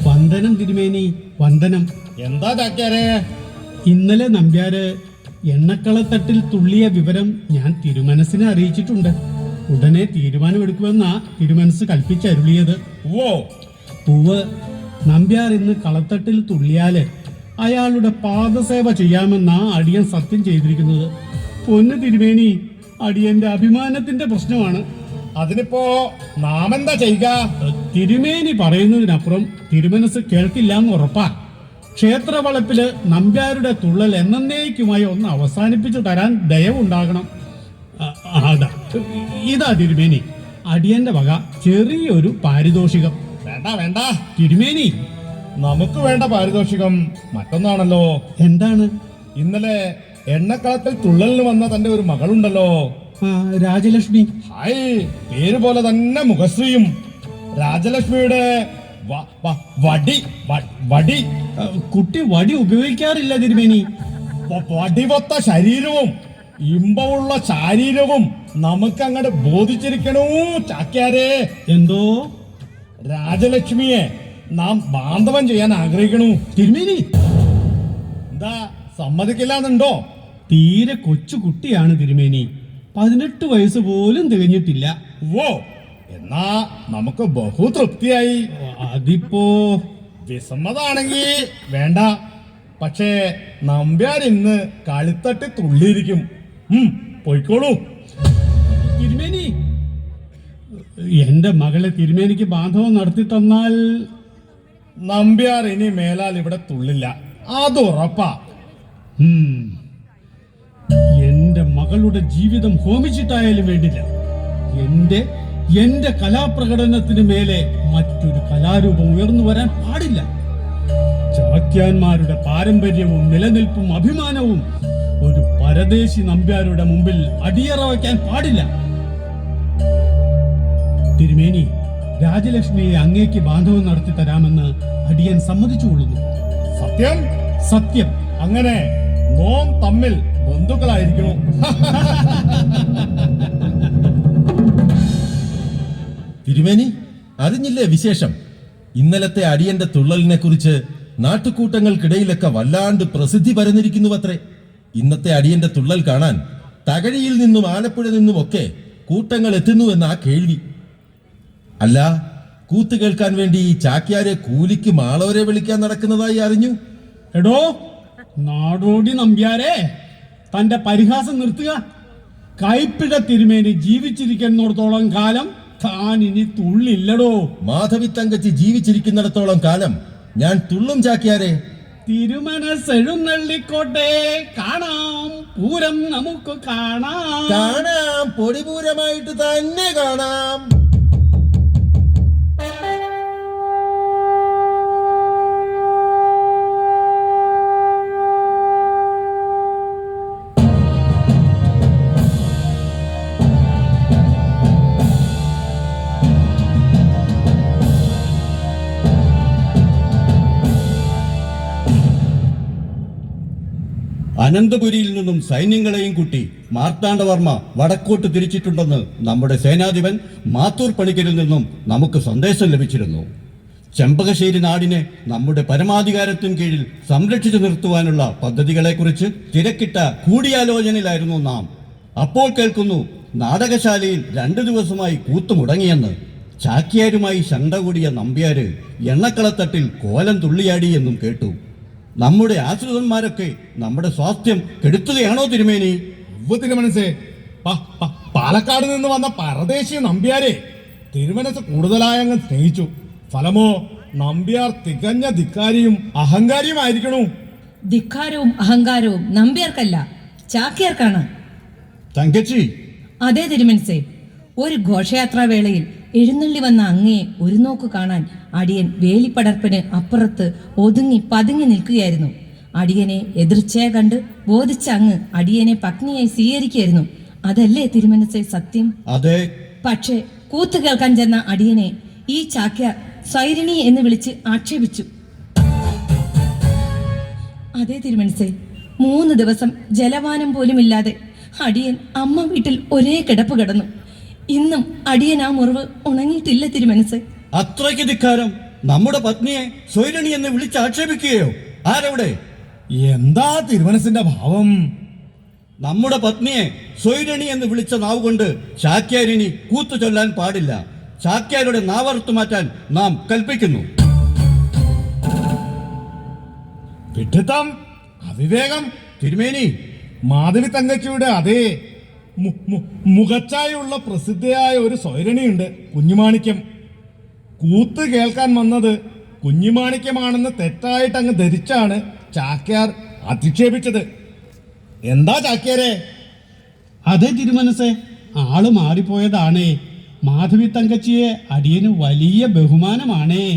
വന്ദനം തിരുമേനി, വന്ദനം. എന്താ ചാക്യാരെ? ഇന്നലെ നമ്പ്യാര് എണ്ണക്കളത്തട്ടിൽ തുള്ളിയ വിവരം ഞാൻ തിരുമനസിനെ അറിയിച്ചിട്ടുണ്ട്. ഉടനെ തീരുമാനമെടുക്കുമെന്നാ തിരുമനസ് കൽപ്പിച്ചരുളിയത്. ഓ പൂവ്, നമ്പ്യാർ ഇന്ന് കളത്തട്ടിൽ തുള്ളിയാല് അയാളുടെ പാദസേവ ചെയ്യാമെന്നാ അടിയൻ സത്യം ചെയ്തിരിക്കുന്നത്. പൊന്നു തിരുമേനി, അടിയന്റെ അഭിമാനത്തിന്റെ പ്രശ്നമാണ്. അതിനിപ്പോ നാം എന്താ ചെയ്യുക? തിരുമേനി പറയുന്നതിനപ്പുറം തിരുമനസ് കേൾക്കില്ലാന്ന് ഉറപ്പാ. ക്ഷേത്രവളപ്പില് നമ്പ്യാരുടെ തുള്ളൽ എന്നേക്കുമായി ഒന്ന് അവസാനിപ്പിച്ചു തരാൻ ദയവുണ്ടാകണം. അതാ ഇതാ തിരുമേനി, അടിയന്റെ വക ചെറിയൊരു പാരിതോഷികം. വേണ്ട വേണ്ട തിരുമേനി, നമുക്ക് വേണ്ട പാരിതോഷികം മറ്റൊന്നാണല്ലോ. എന്താണ്? ഇന്നലെ എണ്ണക്കളത്തിൽ തുള്ളലിന് വന്ന തന്റെ ഒരു മകളുണ്ടല്ലോ, രാജലക്ഷ്മി. ഹായ്, പേര് പോലെ തന്നെ മുഖശ്രീയും. രാജലക്ഷ്മിയുടെ വടി കുട്ടി വടി ഉപയോഗിക്കാറില്ല തിരുമേനി. വടിവൊത്ത ശരീരവും ഇമ്പമുള്ള ശാരീരവും നമുക്ക് അങ്ങോട്ട് ബോധിച്ചിരിക്കണു ചാക്യാരെ. എന്തോ? രാജലക്ഷ്മിയെ നാം ബാന്ധവം ചെയ്യാൻ ആഗ്രഹിക്കണു. തിരുമേനി എന്താ സമ്മതിക്കില്ലാന്നുണ്ടോ? തീരെ കൊച്ചു കുട്ടിയാണ് തിരുമേനി. 18 വയസ്സ് പോലും തികഞ്ഞിട്ടില്ല. ഓ, എന്നാ നമുക്ക് ബഹു തൃപ്തിയായി. അതിപ്പോ വിസമ്മതാണെങ്കി വേണ്ട. പക്ഷേ നമ്പ്യാർ ഇന്ന് കളിത്തട്ടി തുള്ളിയിരിക്കും. പോയിക്കോളൂ. തിരുമേനി, എന്റെ മകളെ തിരുമേനിക്ക് ബാന്ധവം നടത്തി തന്നാൽ നമ്പ്യാർ ഇനി മേലാൽ ഇവിടെ തുള്ളില്ല, അത് ഉറപ്പാ. എന്റെ മകളുടെ ജീവിതം ഹോമിച്ചിട്ടായാലും വേണ്ടില്ല. എന്റെ എന്റെ കലാപ്രകടനത്തിന് മേലെ മറ്റൊരു കലാരൂപം ഉയർന്നു വരാൻ പാടില്ല. ചാക്യാന്മാരുടെ പാരമ്പര്യവും നിലനിൽപ്പും അഭിമാനവും ഒരു പരദേശി നമ്പ്യാരുടെ മുമ്പിൽ അടിയറ വയ്ക്കാൻ പാടില്ല. തിരുമേനി, രാജലക്ഷ്മിയെ അങ്ങേക്ക് ബാന്ധവം നടത്തി തരാമെന്ന് അടിയൻ സമ്മതിച്ചുകൊള്ളുന്നു. സത്യം? സത്യം. അങ്ങനെ നോം തമ്മിൽ ബന്ധുക്കളായിരിക്കണു. തിരുമേനി, അറിഞ്ഞില്ലേ വിശേഷം? ഇന്നലത്തെ അടിയന്റെ തുള്ളലിനെ കുറിച്ച് നാട്ടുകൂട്ടങ്ങൾക്കിടയിലൊക്കെ വല്ലാണ്ട് പ്രസിദ്ധി പരന്നിരിക്കുന്നുവത്രേ. ഇന്നത്തെ അടിയന്റെ തുള്ളൽ കാണാൻ തകഴിയിൽ നിന്നും ആലപ്പുഴ നിന്നുമൊക്കെ കൂട്ടങ്ങൾ എത്തുന്നുവെന്നാ കേൾവി. അല്ല, കൂത്ത് കേൾക്കാൻ വേണ്ടി ഈ ചാക്യാരെ കൂലിക്ക് മാളവരെ വിളിക്കാൻ നടക്കുന്നതായി അറിഞ്ഞു. എടോ നാടോടി നമ്പ്യാരെ, തന്റെ പരിഹാസം നിർത്തുക. കൈപ്പിഴ തിരുമേനി ജീവിച്ചിരിക്കുന്നിടത്തോളം കാലം താൻ ഇനി തുള്ളില്ലടോ. മാധവി തങ്കച്ചി ജീവിച്ചിരിക്കുന്നിടത്തോളം കാലം ഞാൻ തുള്ളും ചാക്യാരെ. തിരുമനസ്സെഴുന്നള്ളിക്കോട്ടെ, കാണാം പൂരം നമുക്ക് കാണാം. കാണാം, പൊടിപൂരമായിട്ട് തന്നെ കാണാം. അനന്തപുരിയിൽ നിന്നും സൈന്യങ്ങളെയും കൂട്ടി മാർത്താണ്ഡവർമ്മ വടക്കോട്ട് തിരിച്ചിട്ടുണ്ടെന്ന് നമ്മുടെ സേനാധിപൻ മാത്തൂർ പണിക്കരിൽ നിന്നും നമുക്ക് സന്ദേശം ലഭിച്ചിരുന്നു. ചെമ്പകശ്ശേരി നാടിനെ നമ്മുടെ പരമാധികാരത്തിന് കീഴിൽ സംരക്ഷിച്ചു നിർത്തുവാനുള്ള പദ്ധതികളെക്കുറിച്ച് തിരക്കിട്ട കൂടിയാലോചനയിലായിരുന്നു നാം. അപ്പോൾ കേൾക്കുന്നു, നാടകശാലയിൽ 2 ദിവസമായി കൂത്തുമുടങ്ങിയെന്ന്. ചാക്യാരുമായി ശണ്ട കൂടിയ നമ്പ്യാര് എണ്ണക്കളത്തട്ടിൽ കോലം തുള്ളിയാടി എന്നും കേട്ടു. നമ്മുടെ ആശ്രിതന്മാരൊക്കെ നമ്മുടെ സ്വാസ്ഥ്യം കെടുത്തുകയാണോ തിരുമേനി? തിരുമനസേ, പാലക്കാട് നിന്ന് വന്ന പരദേശി നമ്പ്യാരെ തിരുമനസ് കൂടുതലായി അങ്ങ് സ്നേഹിച്ചു. ഫലമോ നമ്പ്യാർ തികഞ്ഞ ധിക്കാരിയും അഹങ്കാരിയുമായിരിക്കണു. ധിക്കാരവും അഹങ്കാരവും നമ്പ്യാർക്കല്ല, ചാക്യാർക്കാണ്. തങ്കച്ചി. അതേ തിരുമനസേ, ഒരു ഘോഷയാത്രാ വേളയിൽ എഴുന്നള്ളി വന്ന അങ്ങയെ ഒരു നോക്ക് കാണാൻ അടിയൻ വേലിപ്പടർപ്പിന് അപ്പുറത്ത് ഒതുങ്ങി പതുങ്ങി നിൽക്കുകയായിരുന്നു. അടിയനെ എതിർച്ചയെ കണ്ട് ബോധിച്ച അങ്ങ് അടിയനെ പത്നിയായി സ്വീകരിക്കുകയായിരുന്നു. അതല്ലേ തിരുമനസേ സത്യം? അതെ. പക്ഷേ കൂത്ത് കേൾക്കാൻ ചെന്ന അടിയനെ ഈ ചാക്യാർ സ്വൈരിണി എന്ന് വിളിച്ച് ആക്ഷേപിച്ചു. അതേ തിരുമനസേ, 3 ദിവസം ജലപാനം പോലുമില്ലാതെ അടിയൻ അമ്മ വീട്ടിൽ ഒരേ കിടപ്പ് കിടന്നു. ഇന്നും അടിയൻ ആ മുറിവ് ഉണങ്ങിയിട്ടില്ല തിരുമനസേ. അത്രയ്ക്ക് ധിക്കാരം! നമ്മുടെ പത്നിയെ സ്വൈരണി എന്ന് വിളിച്ച് ആക്ഷേപിക്കുകയോ? ആരവിടെ? എന്താ തിരുമനസിന്റെ ഭാവം? നമ്മുടെ പത്നിയെ സ്വൈരണി എന്ന് വിളിച്ച നാവ് കൊണ്ട് ചാക്യാരിനി കൂത്തു ചൊല്ലാൻ പാടില്ല. ചാക്യാരുടെ നാവറുത്തു മാറ്റാൻ നാം കൽപ്പിക്കുന്നു. വിഡ്ഢിത്തം, അവിവേകം. തിരുമേനി, മാധവി തങ്കച്ചിയുടെ അതേ മുഖച്ചായുള്ള പ്രസിദ്ധയായ ഒരു സ്വൈരണിയുണ്ട്, കുഞ്ഞുമാണിക്യം. കൂത്ത് കേൾക്കാൻ വന്നത് കുഞ്ഞുമാണിക്യമാണെന്ന് തെറ്റായിട്ട് അങ്ങ് ധരിച്ചാണ് ചാക്യാർ അധിക്ഷേപിച്ചത്. എന്താ ചാക്യാരെ? അതെ തിരുമനസേ, ആള് മാറിപ്പോയതാണേ. മാധവി തങ്കച്ചിയെ അടിയന് വലിയ ബഹുമാനമാണേ.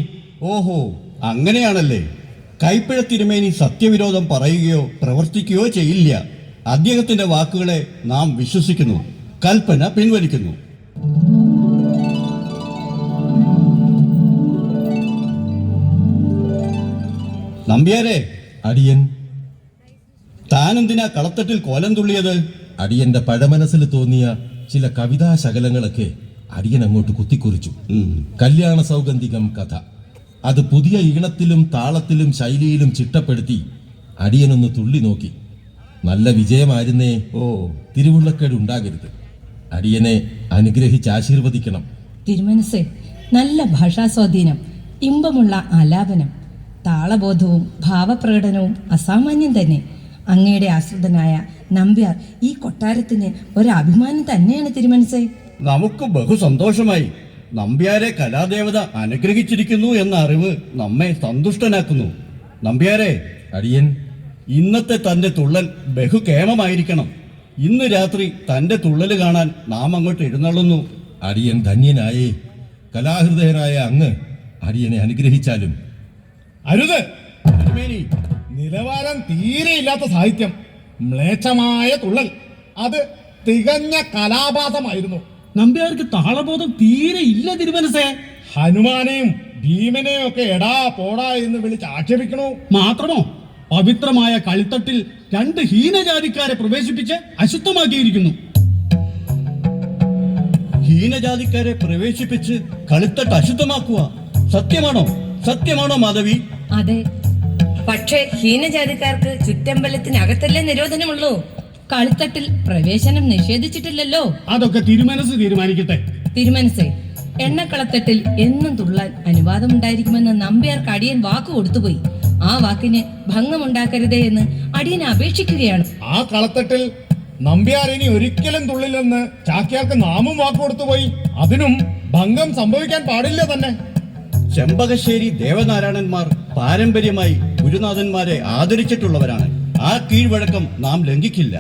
ഓഹോ, അങ്ങനെയാണല്ലേ. കൈപ്പിഴ തിരുമേനി സത്യവിരോധം പറയുകയോ പ്രവർത്തിക്കുകയോ ചെയ്യില്ല. അദ്ദേഹത്തിന്റെ വാക്കുകളെ നാം വിശ്വസിക്കുന്നു. കൽപ്പന പിൻവലിക്കുന്നു. നമ്പ്യാരെ. അടിയൻ. താനെന്തിനാ കളത്തട്ടിൽ കോലം തുള്ളിയത്? അടിയന്റെ പഴമനസ്സിൽ തോന്നിയ ചില കവിതാ ശകലങ്ങളൊക്കെ അടിയൻ അങ്ങോട്ട് കുത്തിക്കുറിച്ചു. കല്യാണ സൗഗന്ധികം കഥ അത് പുതിയ ഈണത്തിലും താളത്തിലും ശൈലിയിലും ചിട്ടപ്പെടുത്തി അടിയനൊന്ന് തുള്ളി നോക്കി. നല്ല വിജയമായിരുന്നേ. തിരുവുള്ളക്കേട് ഉണ്ടാകരുത്. അടിയനെ അനുഗ്രഹിച്ച് ആശീർവദിക്കണം. തിരുമനസേ, നല്ല ഭാഷാസ്വാധീനം, ഇമ്പമുള്ള ആലാപനം, താളബോധവും ഭാവപ്രകടനവും അസാമാന്യം തന്നെ. അങ്ങയുടെ ആശ്രിതനായ നമ്പ്യാർ ഈ കൊട്ടാരത്തിന് ഒരഭിമാനം തന്നെയാണ് തിരുമനസേ. നമുക്ക് ബഹുസന്തോഷമായി. നമ്പ്യാരെ കലാദേവത അനുഗ്രഹിച്ചിരിക്കുന്നു എന്ന അറിവ് നമ്മെ സന്തുഷ്ടനാക്കുന്നു. നമ്പ്യാരെ. അടിയൻ. ഇന്നത്തെ തന്റെ തുള്ളൽ ബഹുകേമമായിരിക്കണം. ഇന്ന് രാത്രി തന്റെ തുള്ളല് കാണാൻ നാം അങ്ങോട്ട് എഴുന്നള്ളുന്നു. അടിയൻ ധന്യനായേ. കലാഹൃദയനായ അങ്ങ് അടിയനെ അനുഗ്രഹിച്ചാലും. അരുത്. തിരുമേനി, നിലവാരം തീരെയില്ലാത്ത സാഹിത്യം, മ്ലേച്ഛമായ തുള്ളൽ, അത് തികഞ്ഞ കലാപാതമായിരുന്നു. നമ്പ്യാർക്ക് താളബോധം തീരെ ഇല്ല തിരുമനസേ. ഹനുമാനെയും ഭീമനെയും ഒക്കെ എടാ പോടാ എന്ന് വിളിച്ച് ആക്ഷേപിക്കണോ? മാത്രമോ, പവിത്രമായ കളിത്തട്ടിൽ 2 ഹീനജാതിക്കാരെ പ്രവേശിപ്പിച്ച് അശുദ്ധമാക്കിയിരിക്കുന്നു. ഹീനജാതിക്കാരെ പ്രവേശിപ്പിച്ച് കളിത്തട്ട് അശുദ്ധമാക്കുക സത്യമാണോ? സത്യമാണോ മാധവി? അതെ, പക്ഷേ ഹീനജാതിക്കാർക്ക് ചുറ്റമ്പലത്തിനകത്തല്ലേ നിരോധനമുള്ളൂ. കളിത്തട്ടിൽ പ്രവേശനം നിഷേധിച്ചിട്ടില്ലല്ലോ. അതൊക്കെ തിരുമനസ് തീരുമാനിക്കട്ടെ. തിരുമനസേ, എണ്ണക്കളത്തട്ടിൽ എന്നും തുള്ളാൻ അനുവാദമുണ്ടായിരിക്കുമെന്ന് നമ്പ്യാർക്ക് അടിയൻ വാക്ക് കൊടുത്തുപോയി. ആ വാക്കിന് ഭംഗമുണ്ടാക്കരുതേ എന്ന് അടിയനെ അപേക്ഷിക്കുകയാണ്. ആ കളത്തട്ടിൽ നമ്പ്യാർ ഇനി ഒരിക്കലും തുള്ളില്ലെന്ന് ചാക്യാർക്ക് നാമും വാക്ക് കൊടുത്തുപോയി. അതിനും ഭംഗം സംഭവിക്കാൻ പാടില്ല തന്നെ. ചെമ്പകശ്ശേരി ദേവനാരായണന്മാർ പാരമ്പര്യമായി ഗുരുനാഥന്മാരെ ആദരിച്ചിട്ടുള്ളവരാണ്. ആ കീഴ്വഴക്കം നാം ലംഘിക്കില്ല.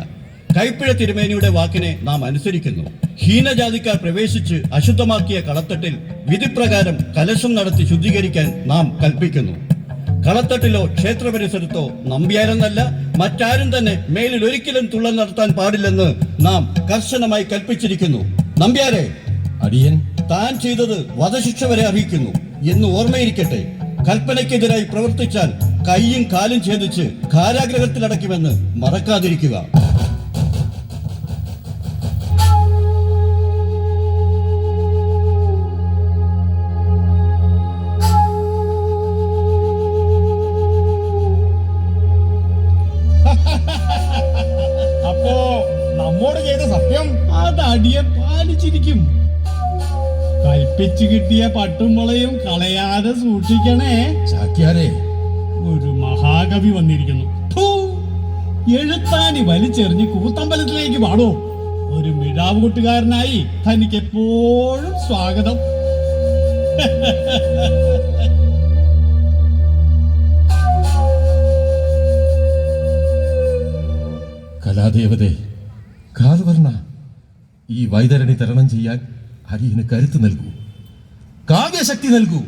കൈപ്പിഴ തിരുമേനിയുടെ വാക്കിനെ നാം അനുസരിക്കുന്നു. ഹീനജാതിക്കാർ പ്രവേശിച്ച് അശുദ്ധമാക്കിയ കളത്തട്ടിൽ വിധിപ്രകാരം കലശം നടത്തി ശുദ്ധീകരിക്കാൻ നാം കൽപ്പിക്കുന്നു. കളത്തട്ടിലോ ക്ഷേത്ര പരിസരത്തോ നമ്പ്യാരെന്നല്ല മറ്റാരും തന്നെ മേലിൽ ഒരിക്കലും തുള്ളൽ നടത്താൻ പാടില്ലെന്ന് നാം കർശനമായി കൽപ്പിച്ചിരിക്കുന്നു. നമ്പ്യാരെ, അടിയൻ താൻ ചെയ്തത് വധശിക്ഷ വരെ അർഹിക്കുന്നു എന്ന് ഓർമ്മയിരിക്കട്ടെ. കൽപ്പനയ്ക്കെതിരായി പ്രവർത്തിച്ചാൽ കൈയും കാലും ഛേദിച്ച് കാരാഗ്രഹത്തിലടയ്ക്കുമെന്ന് മറക്കാതിരിക്കുക. അപ്പോ നമ്മോട് ചെയ്ത സത്യം അത് അടിയെ പാലിച്ചിരിക്കും. കൽപ്പിച്ചു കിട്ടിയ പട്ടും മുളയും കളയാതെ സൂക്ഷിക്കണേ. ചാക്യാരെ, ഒരു മഹാകവി വന്നിരിക്കുന്നു. ഫൂ, എഴുത്താണി വലിച്ചെറിഞ്ഞ് കൂത്തമ്പലത്തിലേക്ക് പാടോ. ഒരു മിഴാവ് കൊട്ടുകാരനായി തനിക്ക് എപ്പോഴും സ്വാഗതം. കലാദേവതേ, കാൽവർണ്ണ, ഈ വൈതരണി തരണം ചെയ്യാൻ അടിയന് കരുത്ത് നൽകൂ, കാവ്യശക്തി നൽകൂ.